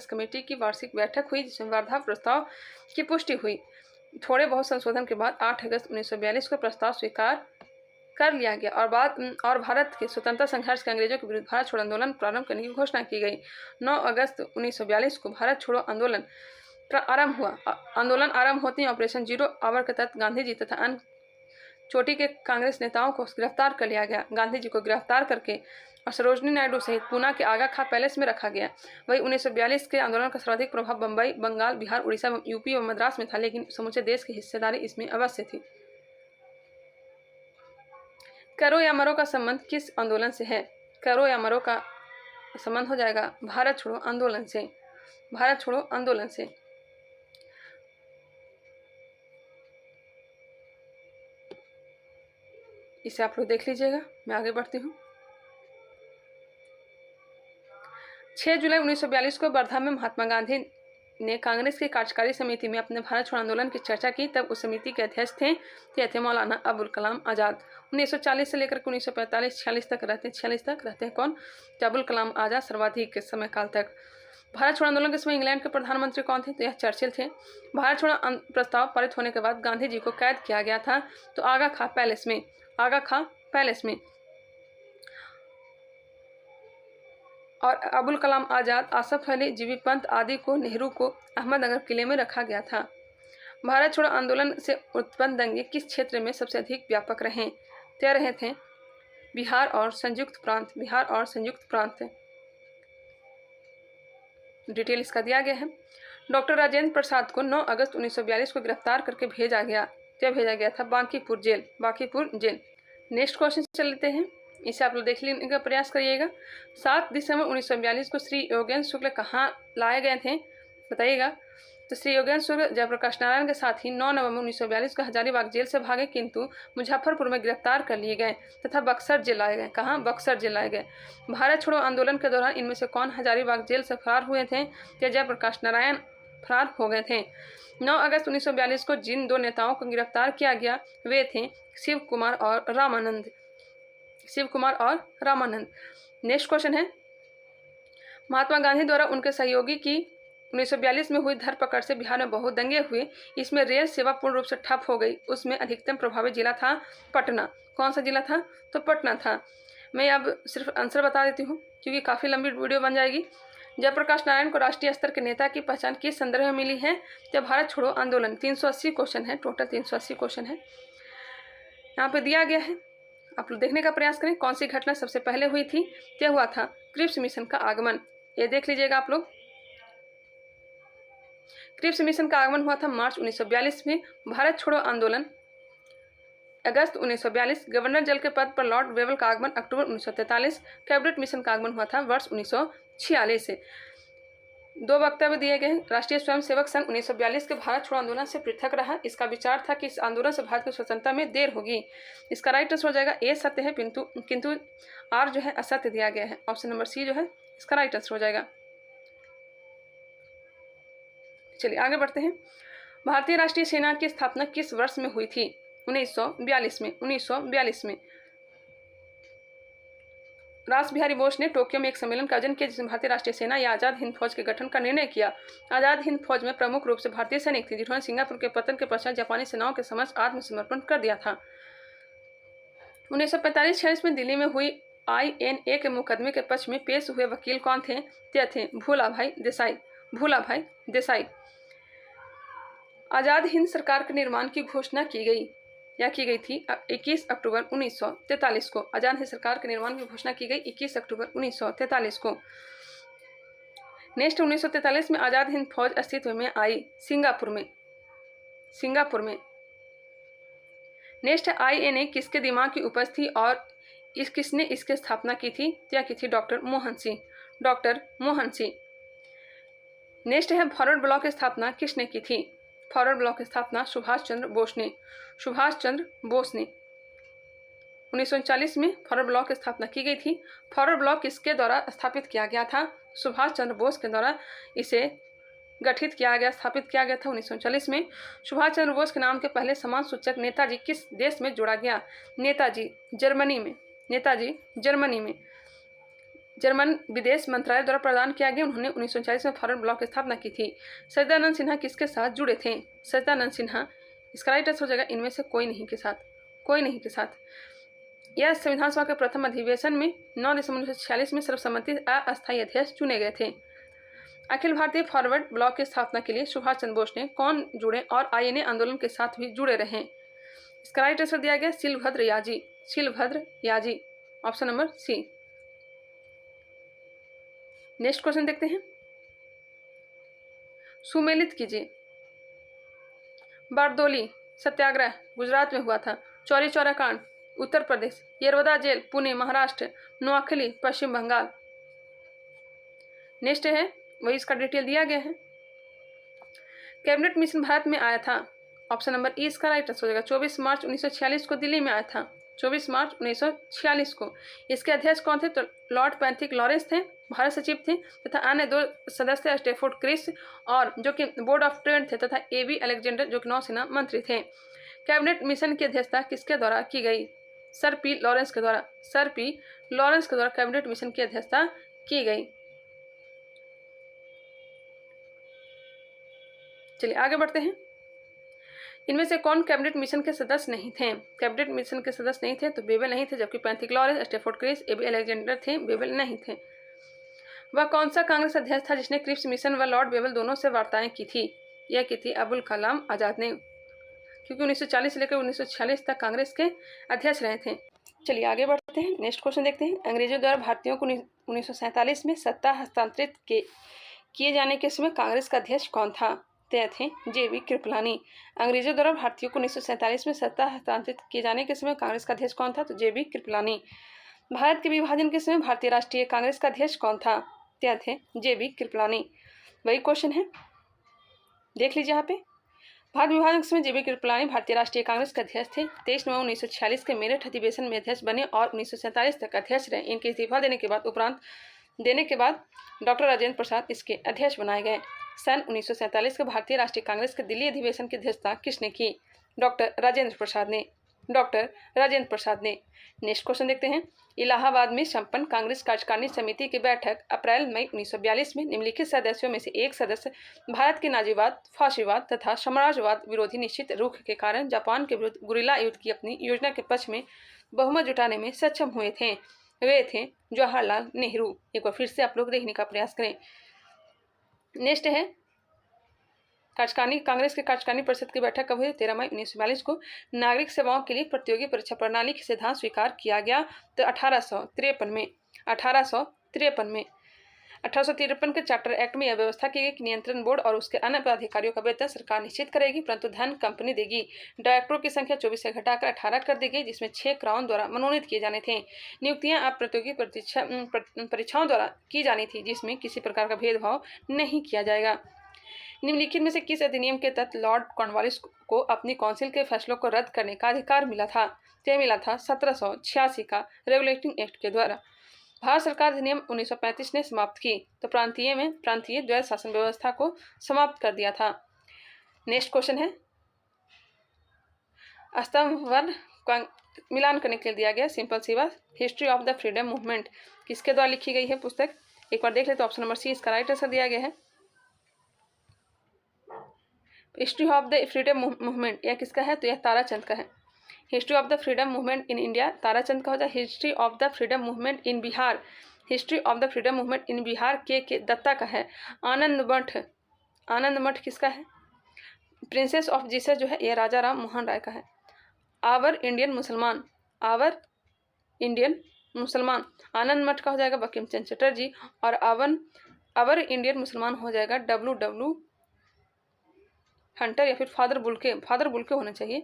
कमेटी की वार्षिक बैठक हुई, जिसमें वर्धा प्रस्ताव की पुष्टि हुई। थोड़े बहुत संशोधन के बाद 8 अगस्त 1942 को प्रस्ताव स्वीकार कर लिया गया और भारत के स्वतंत्रता संघर्ष के अंग्रेजों के विरुद्ध भारत छोड़ो आंदोलन प्रारंभ करने की घोषणा की गई। 9 अगस्त 1942 को भारत छोड़ो आंदोलन आरंभ हुआ। आंदोलन आरंभ होते ही ऑपरेशन 0 आवर के तहत गांधी जी तथा अन्य चोटी के कांग्रेस नेताओं को गिरफ्तार कर लिया गया। गांधी जी को गिरफ्तार करके और सरोजनी नायडू सहित पूना के आगा खां पैलेस में रखा गया। वही 1942 के आंदोलन का सर्वाधिक प्रभाव बम्बई, बंगाल, बिहार, उड़ीसा, यूपी और मद्रास में था, लेकिन समूचे देश की हिस्सेदारी इसमें अवश्य थी। करो या मरो का संबंध किस आंदोलन से है? करो या मरो का संबंध हो जाएगा भारत छोड़ो आंदोलन से। भारत छोड़ो आंदोलन से। इसे आप लोग देख लीजिएगा, मैं आगे बढ़ती हूँ। 6 जुलाई 1942 को वर्धा में महात्मा गांधी ने कांग्रेस की कार्यकारी समिति में अपने भारत छोड़ो आंदोलन की चर्चा की। तब उस समिति के अध्यक्ष थे मौलाना अबुल कलाम आज़ाद। 1940 से लेकर 1945-46 तक रहते हैं कौन? तो अबुल कलाम आज़ाद सर्वाधिक समय काल तक। भारत छोड़ो आंदोलन के समय इंग्लैंड के प्रधानमंत्री कौन थे? तो यह चर्चिल थे। भारत छोड़ो प्रस्ताव पारित होने के बाद गांधी जी को कैद किया गया था, तो आगा खां पैलेस में और अबुल कलाम आज़ाद, आसफ अली, जीवी पंत आदि को, नेहरू को अहमदनगर किले में रखा गया था। भारत छोड़ो आंदोलन से उत्पन्न दंगे किस क्षेत्र में सबसे अधिक व्यापक रहे? तय रहे थे बिहार और संयुक्त प्रांत। डिटेल इसका दिया गया है। डॉक्टर राजेंद्र प्रसाद को 9 अगस्त 1942 को गिरफ्तार करके भेजा गया था बांकीपुर जेल। नेक्स्ट क्वेश्चन चल लेते हैं, इसे आप लोग देख लेने का प्रयास करिएगा। 7 दिसंबर 1942 को श्री योगेंद्र शुक्ल कहाँ लाए गए थे? बताइएगा। तो श्री योगेंद्र शुक्ल जयप्रकाश नारायण के साथ ही 9 नवंबर 1942 को हजारीबाग जेल से भागे, किंतु मुजफ्फरपुर में गिरफ्तार कर लिए गए तथा बक्सर जेल लाए गए। कहाँ? बक्सर जेल लाए गए। भारत छोड़ो आंदोलन के दौरान इनमें से कौन हजारीबाग जेल से फरार हुए थे? या जयप्रकाश नारायण फरार हो गए थे। 9 अगस्त 1942 को जिन 2 नेताओं को गिरफ्तार किया गया वे थे शिव कुमार और रामानंद। नेक्स्ट क्वेश्चन है, महात्मा गांधी द्वारा उनके सहयोगी की 1942 में हुई धरपकड़ से बिहार में बहुत दंगे हुए। इसमें रेल सेवा पूर्ण रूप से ठप हो गई। उसमें अधिकतम प्रभावित जिला था पटना। कौन सा जिला था? तो पटना था। मैं अब सिर्फ आंसर बता देती हूँ क्योंकि काफ़ी लंबी वीडियो बन जाएगी। जयप्रकाश नारायण को राष्ट्रीय स्तर के नेता की पहचान किस संदर्भ में मिली है? जब भारत छोड़ो आंदोलन। 380 क्वेश्चन है, टोटल 380 क्वेश्चन है यहाँ पे दिया गया है। आप लोग देखने का प्रयास करें कौन सी घटना सबसे पहले हुई थी। क्या हुआ था? क्रिप्स मिशन का आगमन। ये देख लीजिएगा आप लोग। क्रिप्स मिशन का आगमन हुआ था मार्च 1942 में। भारत छोड़ो आंदोलन अगस्त 1942। गवर्नर जनरल के पद पर लॉर्ड वेवल का आगमन अक्टूबर 1943। कैबिनेट मिशन का आगमन हुआ था वर्ष 1946 से। 2 वक्तव्य दिए गए। राष्ट्रीय स्वयंसेवक संघ 1942 के भारत छोड़ो आंदोलन से पृथक रहा। इसका विचार था कि इस आंदोलन से भारत की स्वतंत्रता में देर होगी। इसका राइट आंसर हो जाएगा ए सत्य है, किंतु आर जो है असत्य दिया गया है। ऑप्शन नंबर सी जो है इसका राइट आंसर हो जाएगा। चलिए आगे बढ़ते हैं। भारतीय राष्ट्रीय सेना की स्थापना किस वर्ष में हुई थी? 1942 में। रास बिहारी बोस ने टोक्यो में एक सम्मेलन का आयोजन किया जिसमें भारतीय राष्ट्रीय सेना या आज़ाद हिंद फौज के गठन का निर्णय किया। आज़ाद हिंद फौज में प्रमुख रूप से भारतीय सैनिक थे जिन्होंने सिंगापुर के पतन के पश्चात जापानी सेनाओं के समक्ष आत्मसमर्पण कर दिया था। 1945-46 में दिल्ली में हुई INA के मुकदमे के पक्ष में पेश हुए वकील कौन थे? ते थे भूलाभाई देसाई। आज़ाद हिंद सरकार के निर्माण की घोषणा की गई थी 21 अक्टूबर 1943 को। आज़ाद हिंद सरकार के निर्माण की घोषणा की गई 21 अक्टूबर 1943 को। नेक्स्ट 1943 में आज़ाद हिंद फौज अस्तित्व में आई सिंगापुर में। नेक्स्ट INA किसके दिमाग की उपज थी और किसने इसकी स्थापना की थी? क्या की थी? डॉक्टर मोहन सिंह। नेक्स्ट है फॉरवर्ड ब्लॉक की स्थापना किसने की थी? फॉरवर्ड ब्लॉक की स्थापना सुभाष चंद्र बोस ने। 1939 में फॉरवर्ड ब्लॉक की स्थापना की गई थी। फॉरवर्ड ब्लॉक किसके द्वारा स्थापित किया गया था? सुभाष चंद्र बोस के द्वारा इसे स्थापित किया गया था 1939 में। सुभाष चंद्र बोस के नाम के पहले सम्मान सूचक नेताजी किस देश में जोड़ा गया? नेताजी जर्मनी में। जर्मन विदेश मंत्रालय द्वारा प्रदान किया गया। उन्होंने 1940 में फॉरवर्ड ब्लॉक की स्थापना की थी। सच्चिदानंद सिन्हा किसके साथ जुड़े थे? सच्चिदानंद सिन्हा, इसका राइट आंसर हो जाएगा इनमें से कोई नहीं के साथ। यह संविधान सभा के प्रथम अधिवेशन में 9 दिसंबर 1946 में सर्वसम्मति अस्थायी अध्यक्ष चुने गए थे। अखिल भारतीय फॉरवर्ड ब्लॉक की स्थापना के लिए सुभाष चंद्र बोस ने कौन जुड़े और INA आंदोलन के साथ भी जुड़े रहे? इसका राइट आंसर दिया गया Shilbhadra Yaji, option number C. Next question देखते हैं। सुमेलित कीजिए। बारदोली सत्याग्रह गुजरात में हुआ था। चौरी चौरा कांड उत्तर प्रदेश। यरवदा जेल पुणे महाराष्ट्र। नोआखली पश्चिम बंगाल। नेक्स्ट है वही इसका डिटेल दिया गया है। कैबिनेट मिशन भारत में आया था। ऑप्शन नंबर ई इसका राइट आंसर हो जाएगा 24 मार्च 1946 को दिल्ली में आया था। 24 मार्च 1946 को। इसके अध्यक्ष कौन थे? तो लॉर्ड पैट्रिक लॉरेंस थे, भारत सचिव थे, तथा अन्य 2 सदस्य स्टेफोर्ड क्रिस और जो कि बोर्ड ऑफ ट्रेड थे, तथा AB अलेक्जेंडर जो कि नौसेना मंत्री थे। कैबिनेट मिशन की अध्यक्षता किसके द्वारा की गई? सर पी लॉरेंस के द्वारा कैबिनेट मिशन की अध्यक्षता की गई। चलिए आगे बढ़ते हैं। इनमें से कौन कैबिनेट मिशन के सदस्य नहीं थे? कैबिनेट मिशन के सदस्य नहीं थे तो बेबल नहीं थे, जबकि Patrick Lawrence, Stafford Cripps, AB Alexander थे, बेबल नहीं थे। वह कौन सा कांग्रेस अध्यक्ष था जिसने क्रिप्स मिशन व लॉर्ड बेबल दोनों से वार्ताएं की थी? यह की थी अबुल कलाम आजाद ने, क्योंकि 1940 से लेकर 1946 तक कांग्रेस के अध्यक्ष रहे थे। चलिए आगे बढ़ते हैं। नेक्स्ट क्वेश्चन देखते हैं। अंग्रेजों द्वारा भारतीयों को 1947 में सत्ता हस्तांतरित किए जाने के समय कांग्रेस का अध्यक्ष कौन था? तय थे JB कृपलानी। अंग्रेजों द्वारा भारतीयों को 1947 में सत्ता हस्तांतरित किए जाने के समय कांग्रेस का अध्यक्ष कौन था? तो JB कृपलानी। भारत के विभाजन के समय भारतीय राष्ट्रीय कांग्रेस का अध्यक्ष कौन था? तय थे JB कृपलानी। वही क्वेश्चन है, देख लीजिए यहाँ पे। भारत विभाजन के समय JB कृपलानी भारतीय राष्ट्रीय कांग्रेस के अध्यक्ष थे। 23 नवंबर 1946 के मेरठ अधिवेशन में अध्यक्ष बने और 1947 तक अध्यक्ष रहे। इनके इस्तीफा देने के बाद डॉक्टर राजेंद्र प्रसाद इसके अध्यक्ष बनाए गए। सन 1947 के भारतीय राष्ट्रीय कांग्रेस के दिल्ली अधिवेशन की अध्यक्षता किसने की? डॉक्टर राजेंद्र प्रसाद ने। नेक्स्ट क्वेश्चन देखते हैं। इलाहाबाद में संपन्न कांग्रेस कार्यकारिणी समिति की बैठक अप्रैल मई 1942 में निम्नलिखित सदस्यों में से एक सदस्य भारत के नाजीवाद, फाशीवाद तथा साम्राज्यवाद विरोधी निश्चित रुख के कारण जापान के विरुद्ध गुरिल्ला युद्ध की अपनी योजना के पक्ष में बहुमत जुटाने में सक्षम हुए थे। वे थे जवाहरलाल नेहरू। एक बार फिर से आप लोग देखने का प्रयास करें। नेक्स्ट है कांग्रेस के कार्यकारिणी परिषद की बैठक कब हुई? 13 मई 1942 को। नागरिक सेवाओं के लिए प्रतियोगी परीक्षा प्रणाली के सिद्धांत स्वीकार किया गया तो 1853 में 1853 के चार्टर एक्ट में यह व्यवस्था की गई कि नियंत्रण बोर्ड और उसके अन्य पदाधिकारियों का वेतन सरकार निश्चित करेगी, परंतु धन कंपनी देगी। डायरेक्टरों की संख्या 24 से घटाकर 18 कर दी गई, जिसमें 6 क्राउन द्वारा मनोनीत किए जाने थे। नियुक्तियां अब प्रतियोगी परीक्षाओं द्वारा की जानी थी, जिसमें किसी प्रकार का भेदभाव नहीं किया जाएगा। निम्नलिखित में से किस अधिनियम के तहत लॉर्ड कॉर्नवालिस को अपनी काउंसिल के फैसलों को रद्द करने का अधिकार मिला था? यह मिला था 1786 का रेगुलेटिंग एक्ट के द्वारा। भारत सरकार अधिनियम 1935 ने समाप्त की तो प्रांतीय द्वैध शासन व्यवस्था को समाप्त कर दिया था। नेक्स्ट क्वेश्चन है, स्तंभवर्ण मिलान करने के लिए दिया गया सिंपल सी बात, history of the freedom movement किसके द्वारा लिखी गई है पुस्तक, एक बार देख ले तो ऑप्शन नंबर सी इसका राइट आंसर दिया गया है। History of the freedom movement यह किसका है, तो यह ताराचंद का है। History of the freedom movement in India Tarachand का हो जाए। History of the freedom movement in Bihar, history of the freedom movement in Bihar के दत्ता का है। आनंद मठ किसका है, प्रिंसेस ऑफ जीसस जो है यह राजा राम मोहन राय का है। आवर इंडियन मुसलमान आनंद मठ का हो जाएगा बंकिम चंद्र चटर्जी, और अवर इंडियन मुसलमान हो जाएगा W हंटर या फिर फादर बुल्के होना चाहिए।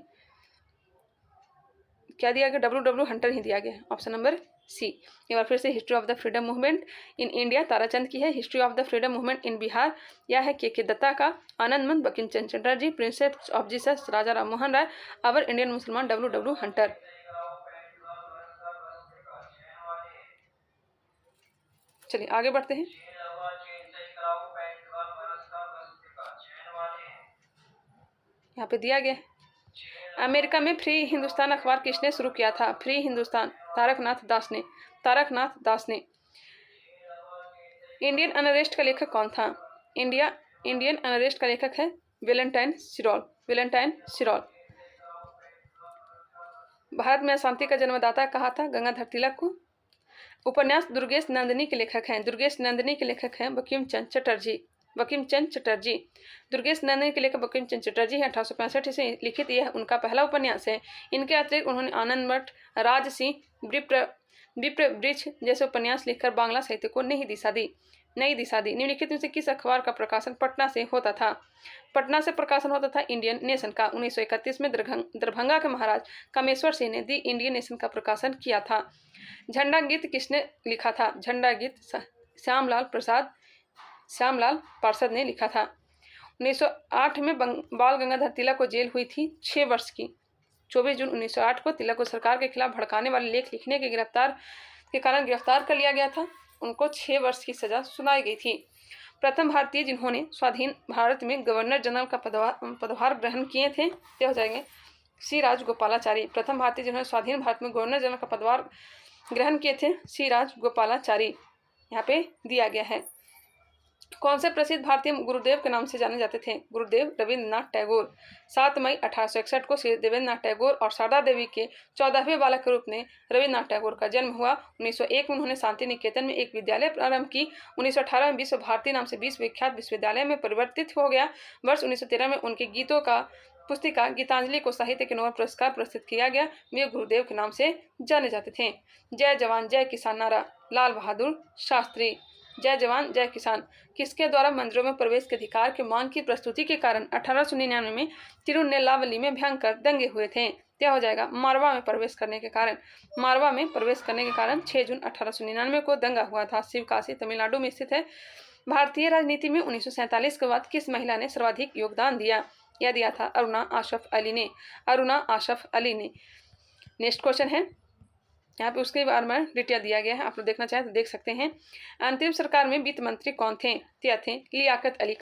क्या दिया गया, W हंटर ही दिया गया है, ऑप्शन नंबर सी। एक बार फिर से history of the freedom movement in India Tarachand की है। History of the freedom movement in Bihar यह है के दत्ता का। Anand Math Bankim Chandra Chatterjee, princes of Jesus Raja Ram Mohan Roy, our Indian Musalman W Hunter. चलिए आगे बढ़ते हैं। यहाँ पे दिया गया है अमेरिका में फ्री हिंदुस्तान अखबार किसने शुरू किया था। फ्री हिंदुस्तान तारकनाथ दास ने। इंडियन अनरेस्ट का लेखक कौन था। इंडियन अनरेस्ट का लेखक है वेलेंटाइन सिरॉल। भारत में अशांति का जन्मदाता कहा था गंगाधर तिलक को। उपन्यास दुर्गेश नंदिनी के लेखक हैं बंकिम चंद्र चटर्जी। दुर्गेश नंदिनी के लेखक बंकिम चंद्र चटर्जी है। 1865 से लिखित यह उनका पहला उपन्यास है। इनके अतिरिक्त उन्होंने आनंद मठ, राज सिंह, विप्र वृक्ष जैसे उपन्यास लिखकर बांग्ला साहित्य को नई दिशा दी। निम्नलिखित में से किस अखबार का प्रकाशन पटना से होता था। पटना से प्रकाशन होता था इंडियन नेशन का। 1931 में दरभंगा के महाराज कामेश्वर सिंह ने दी इंडियन नेशन का प्रकाशन किया था। झंडा गीत किसने लिखा था। झंडा गीत श्यामलाल पार्षद ने लिखा था। 1908 में बाल गंगाधर तिलक को जेल हुई थी 6 वर्ष की। 24 जून 1908 को तिलक को सरकार के खिलाफ भड़काने वाले लेख लिखने के कारण गिरफ्तार कर लिया गया था। उनको 6 वर्ष की सजा सुनाई गई थी। प्रथम भारतीय जिन्होंने स्वाधीन भारत में गवर्नर जनरल का पदभार ग्रहण किए थे ते हो जाएंगे सी राजगोपालाचारी। प्रथम भारतीय जिन्होंने स्वाधीन भारत में गवर्नर जनरल का पदभार ग्रहण किए थे सी राजगोपालाचारी यहाँ पे दिया गया है। कौन से प्रसिद्ध भारतीय गुरुदेव के नाम से जाने जाते थे। गुरुदेव रविंद्रनाथ टैगोर। 7 मई 1861 को श्री देवेंद्रनाथ टैगोर और शारदा देवी के 14वें बालक के रूप में रविंद्रनाथ टैगोर का जन्म हुआ। 1901 में उन्होंने शांति निकेतन में एक विद्यालय प्रारंभ की। 1918 में विश्व भारती नाम से विश्व विख्यात विश्वविद्यालय में परिवर्तित हो गया। वर्ष 1913 में उनके गीतों का पुस्तिका गीतांजलि को साहित्य के नोबेल पुरस्कार प्रस्तुत किया गया। वे गुरुदेव के नाम से जाने जाते थे। जय जवान जय किसान नारा लाल बहादुर शास्त्री। जय जवान जय किसान किसके द्वारा मंदिरों में प्रवेश के अधिकार की मांग की प्रस्तुति के कारण 1899 में तिरुनेल्वेली में भयंकर दंगे हुए थे। क्या हो जाएगा, मारवा में प्रवेश करने के कारण 6 जून 1899 को दंगा हुआ था। शिवकाशी तमिलनाडु में स्थित है। भारतीय राजनीति में 1947 के बाद किस महिला ने सर्वाधिक योगदान दिया। यह दिया था अरुणा आशफ अली ने। नेक्स्ट क्वेश्चन है, यहाँ पे उसके बारे में डिटेल दिया गया है, आप लोग देखना चाहें तो देख सकते हैं। अंतिम सरकार में वित्त मंत्री कौन थे। लियाकत अली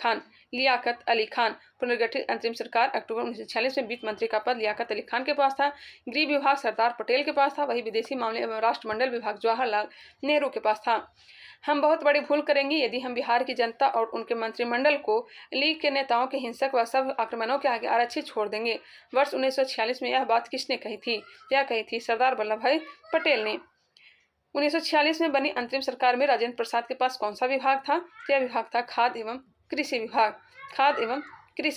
खान। पुनर्गठित अंतरिम सरकार अक्टूबर 1946 में वित्त मंत्री का पद लियाकत अली खान के पास था। गृह विभाग सरदार पटेल के पास था। वही विदेशी मामले एवं राष्ट्रमंडल विभाग जवाहरलाल नेहरू के पास था। हम बहुत बड़ी भूल करेंगे यदि हम बिहार की जनता और उनके मंत्रिमंडल को लीग के नेताओं के हिंसक व सब आक्रमणों के आगे आरक्षित छोड़ देंगे। वर्ष 1946 में यह बात किसने कही थी। क्या कही थी, सरदार वल्लभ भाई पटेल ने। 1946 में बनी अंतरिम सरकार में राजेंद्र प्रसाद के पास कौन सा विभाग था। यह विभाग था खाद्य एवं कृषि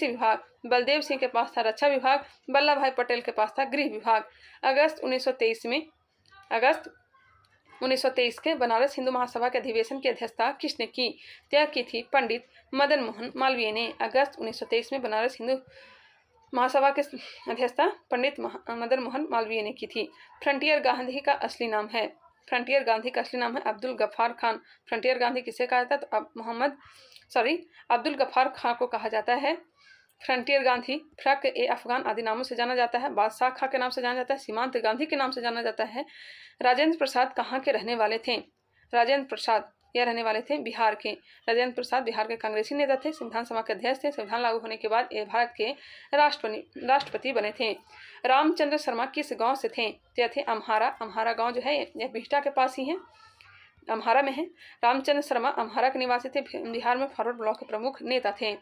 विभाग। बलदेव सिंह के पास था रक्षा विभाग। वल्लभ भाई पटेल के पास था गृह विभाग। अगस्त 1923 के बनारस हिंदू महासभा के अधिवेशन की अध्यक्षता किसने की। तय की थी पंडित मदन मोहन मालवीय ने। अगस्त 1923 में बनारस हिंदू महासभा के अध्यक्षता पंडित मदन मोहन मालवीय ने की थी। फ्रंटियर गांधी का असली नाम है अब्दुल गफ्फार खान। फ्रंटियर गांधी किसे कहा जाता है, तो अब्दुल गफ्फार खान को कहा जाता है। फ्रंटियर गांधी फ्रक ए अफगान आदि नामों से जाना जाता है। बादशाह खां के नाम से जाना जाता है। सीमांत गांधी के नाम से जाना जाता है। राजेंद्र प्रसाद कहाँ के रहने वाले थे। राजेंद्र प्रसाद यह रहने वाले थे बिहार के। राजेंद्र प्रसाद बिहार के कांग्रेसी नेता थे। संविधान सभा के अध्यक्ष थे। संविधान लागू होने के बाद ये भारत के राष्ट्रपति बने थे। रामचंद्र शर्मा किस गांव से थे। यह थे अम्हारा गांव जो है यह बिहटा के पास ही है। अम्हारा में है। रामचंद्र शर्मा अम्हारा के निवासी थे, बिहार में फॉरवर्ड ब्लॉक के प्रमुख नेता थे।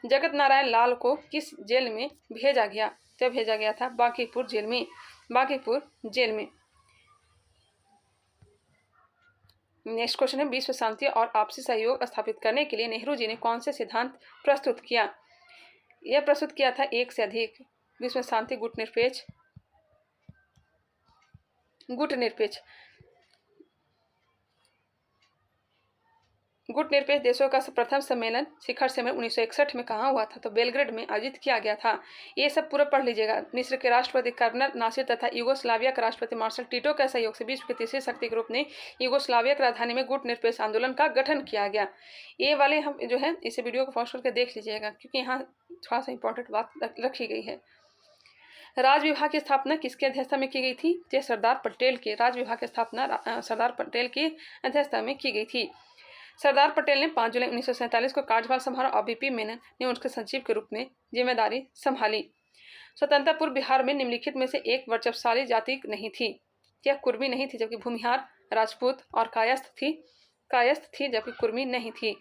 जगत नारायण लाल को किस जेल में भेजा गया? तो भेजा गया था बांकीपुर जेल में। बांकीपुर जेल में। नेक्स्ट क्वेश्चन है, विश्व शांति और आपसी सहयोग स्थापित करने के लिए नेहरू जी ने कौन से सिद्धांत प्रस्तुत किया? यह प्रस्तुत किया था एक से अधिक विश्व शांति गुटनिरपेक्ष देशों का प्रथम सम्मेलन शिखर सम्मेलन 1961 में कहाँ हुआ था? तो बेलग्रेड में आयोजित किया गया था। ये सब पूरा पढ़ लीजिएगा। मिस्र के राष्ट्रपति कर्नल नासिर तथा यूगोस्लाविया के राष्ट्रपति मार्शल टीटो के सहयोग से विश्व की तीसरी शक्ति के रूप में यूगोस्लाविया की राजधानी में गुटनिरपेक्ष आंदोलन का गठन किया गया। ये वाले हम जो है इसे वीडियो को पॉज करके देख लीजिएगा, क्योंकि यहाँ थोड़ा सा इंपॉर्टेंट बात रखी गई है। राज्य विभाग की स्थापना किसकी अध्यक्षता में की गई थी? तो सरदार पटेल के। राज्य विभाग की स्थापना सरदार पटेल की अध्यक्षता में की गई थी। सरदार पटेल ने 5 जुलाई 1947 को कार्यभार संभाला और बीपी मेनन ने उनके सचिव के रूप में जिम्मेदारी संभाली। स्वतंत्रता पूर्व बिहार में निम्नलिखित में से एक वर्चस्वशाली जाति नहीं थी। यह कुर्मी नहीं थी, जबकि भूमिहार, राजपूत और कायस्थ थी जबकि कुर्मी नहीं थी।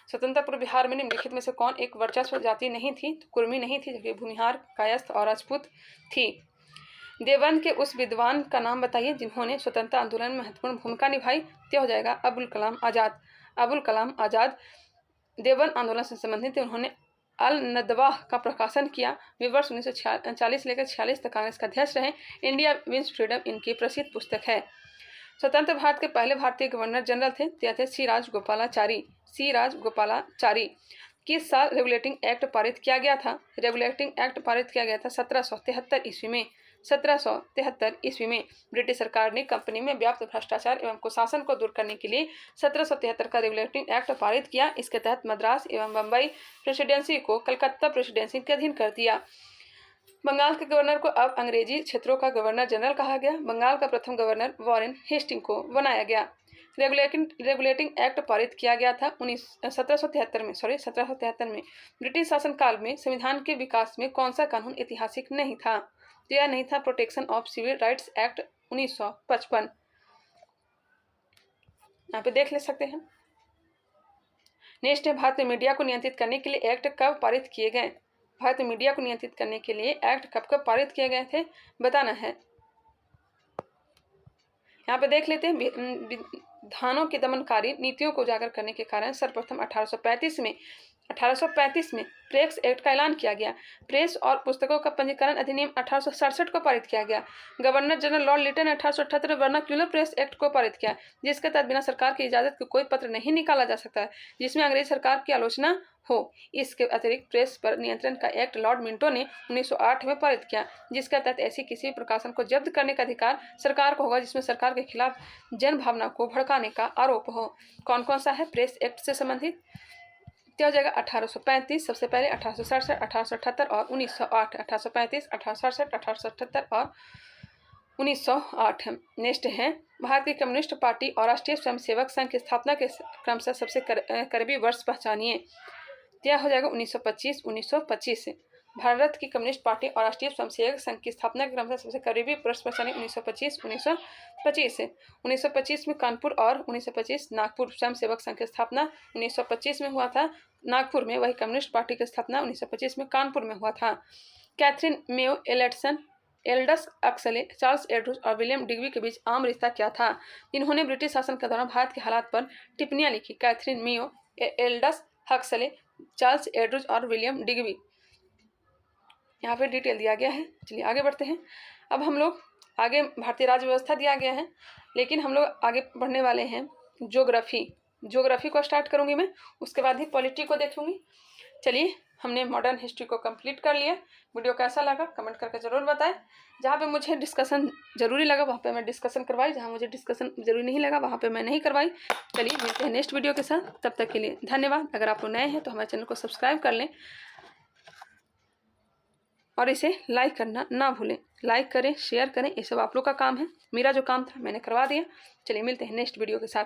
स्वतंत्रता पूर्व बिहार में निम्नलिखित में से कौन एक वर्चस्व जाति नहीं थी? तो कुर्मी नहीं थी, जबकि भूमिहार, कायस्थ और राजपूत थी। देवबंद के उस विद्वान का नाम बताइए जिन्होंने स्वतंत्रता आंदोलन में महत्वपूर्ण भूमिका निभाई। तो हो जाएगा अबुल कलाम आज़ाद। अबुल कलाम आज़ाद देवबंद आंदोलन से संबंधित थे। उन्होंने अल नदवाह का प्रकाशन किया। वे वर्ष 1940 लेकर 46 तक कांग्रेस का अध्यक्ष रहे। इंडिया विंस फ्रीडम इनकी प्रसिद्ध पुस्तक है। स्वतंत्र भारत के पहले भारतीय गवर्नर जनरल थे सी राजगोपालाचारी। किस साल रेगुलेटिंग एक्ट पारित किया गया था? रेगुलेटिंग एक्ट पारित किया गया था 1773 ईस्वी में। 1773 ईस्वी में ब्रिटिश सरकार ने कंपनी में व्याप्त भ्रष्टाचार एवं कुशासन को दूर करने के लिए 1773 का रेगुलेटिंग एक्ट पारित किया। इसके तहत मद्रास एवं बम्बई प्रेसिडेंसी को कलकत्ता प्रेसिडेंसी के अधीन कर दिया। बंगाल के गवर्नर को अब अंग्रेजी क्षेत्रों का गवर्नर जनरल कहा गया। बंगाल का प्रथम गवर्नर वॉरेन हेस्टिंग को बनाया गया। रेगुलेटिंग एक्ट पारित किया गया था 1773 में। ब्रिटिश शासनकाल में संविधान के विकास में कौन सा कानून ऐतिहासिक नहीं था? यह नहीं था protection of civil rights act 1955। यहाँ पे देख ले सकते हैं। नेक्स्ट है, भारतीय मीडिया को नियंत्रित करने के लिए एक्ट कब पारित किए गए? भारतीय मीडिया को नियंत्रित करने के लिए एक्ट कब पारित किए गए थे, बताना है। यहाँ पे देख लेते हैं। विधानों की दमनकारी नीतियों को उजागर करने के कारण सर्वप्रथम 1835 में प्रेस एक्ट का ऐलान किया गया। प्रेस और पुस्तकों का पंजीकरण अधिनियम 1867 को पारित किया गया। गवर्नर जनरल लॉर्ड लिटन ने 1878 में वर्नाक्यूलर प्रेस एक्ट को पारित किया, जिसके तहत बिना सरकार की इजाजत के कोई पत्र नहीं निकाला जा सकता है जिसमें अंग्रेज सरकार की आलोचना हो। इसके अतिरिक्त प्रेस पर नियंत्रण का एक्ट लॉर्ड मिंटो ने 1908 में पारित किया, जिसके तहत ऐसी किसी प्रकाशन को जब्त करने का अधिकार सरकार को होगा जिसमें सरकार के खिलाफ जन भावना को भड़काने का आरोप हो। कौन कौन सा है प्रेस एक्ट से संबंधित? क्या हो जाएगा? 1835 सबसे पहले, 1867, 1878 और 1908। 1835, 1867, 1878 और 1908। नेक्स्ट है, भारत की कम्युनिस्ट पार्टी और राष्ट्रीय स्वयंसेवक संघ की स्थापना के क्रमशः सबसे करीबी वर्ष पहचानिए। क्या हो जाएगा? 1925। भारत की कम्युनिस्ट पार्टी और राष्ट्रीय स्वयंसेवक संघ की स्थापना के क्रमशः सबसे करीबी वर्ष पहचानिए। 1925 में कानपुर और 1925 नागपुर स्वयंसेवक संघ की स्थापना 1925 में हुआ था नागपुर में। वही कम्युनिस्ट पार्टी की स्थापना 1925 में कानपुर में हुआ था। Catherine Mayo Aldous अक्सले, Charles Andrews और विलियम डिग्बी के बीच आम रिश्ता क्या था? इन्होंने ब्रिटिश शासन के दौरान भारत के हालात पर टिप्पणियां लिखी। Katherine Mayo, Aldous Huxley, Charles Andrews और विलियम डिग्बी। यहाँ पे डिटेल दिया गया है। चलिए आगे बढ़ते हैं। अब हम लोग आगे भारतीय राज्य व्यवस्था दिया गया है, लेकिन हम लोग आगे बढ़ने वाले हैं ज्योग्राफी को स्टार्ट करूँगी मैं, उसके बाद ही पॉलिटी को देखूँगी। चलिए, हमने मॉडर्न हिस्ट्री को कंप्लीट कर लिया। वीडियो कैसा लगा कमेंट करके ज़रूर बताएं। जहाँ पे मुझे डिस्कशन ज़रूरी लगा वहाँ पे मैं डिस्कशन करवाई, जहाँ मुझे डिस्कशन ज़रूरी नहीं लगा वहाँ पे मैं नहीं करवाई। चलिए मिलते हैं नेक्स्ट वीडियो के साथ, तब तक के लिए धन्यवाद। अगर आप लोग नए हैं तो हमारे चैनल को सब्सक्राइब कर लें और इसे लाइक करना ना भूलें। लाइक करें, शेयर करें, ये सब आप लोग का काम है। मेरा जो काम था मैंने करवा दिया। चलिए मिलते हैं नेक्स्ट वीडियो के साथ।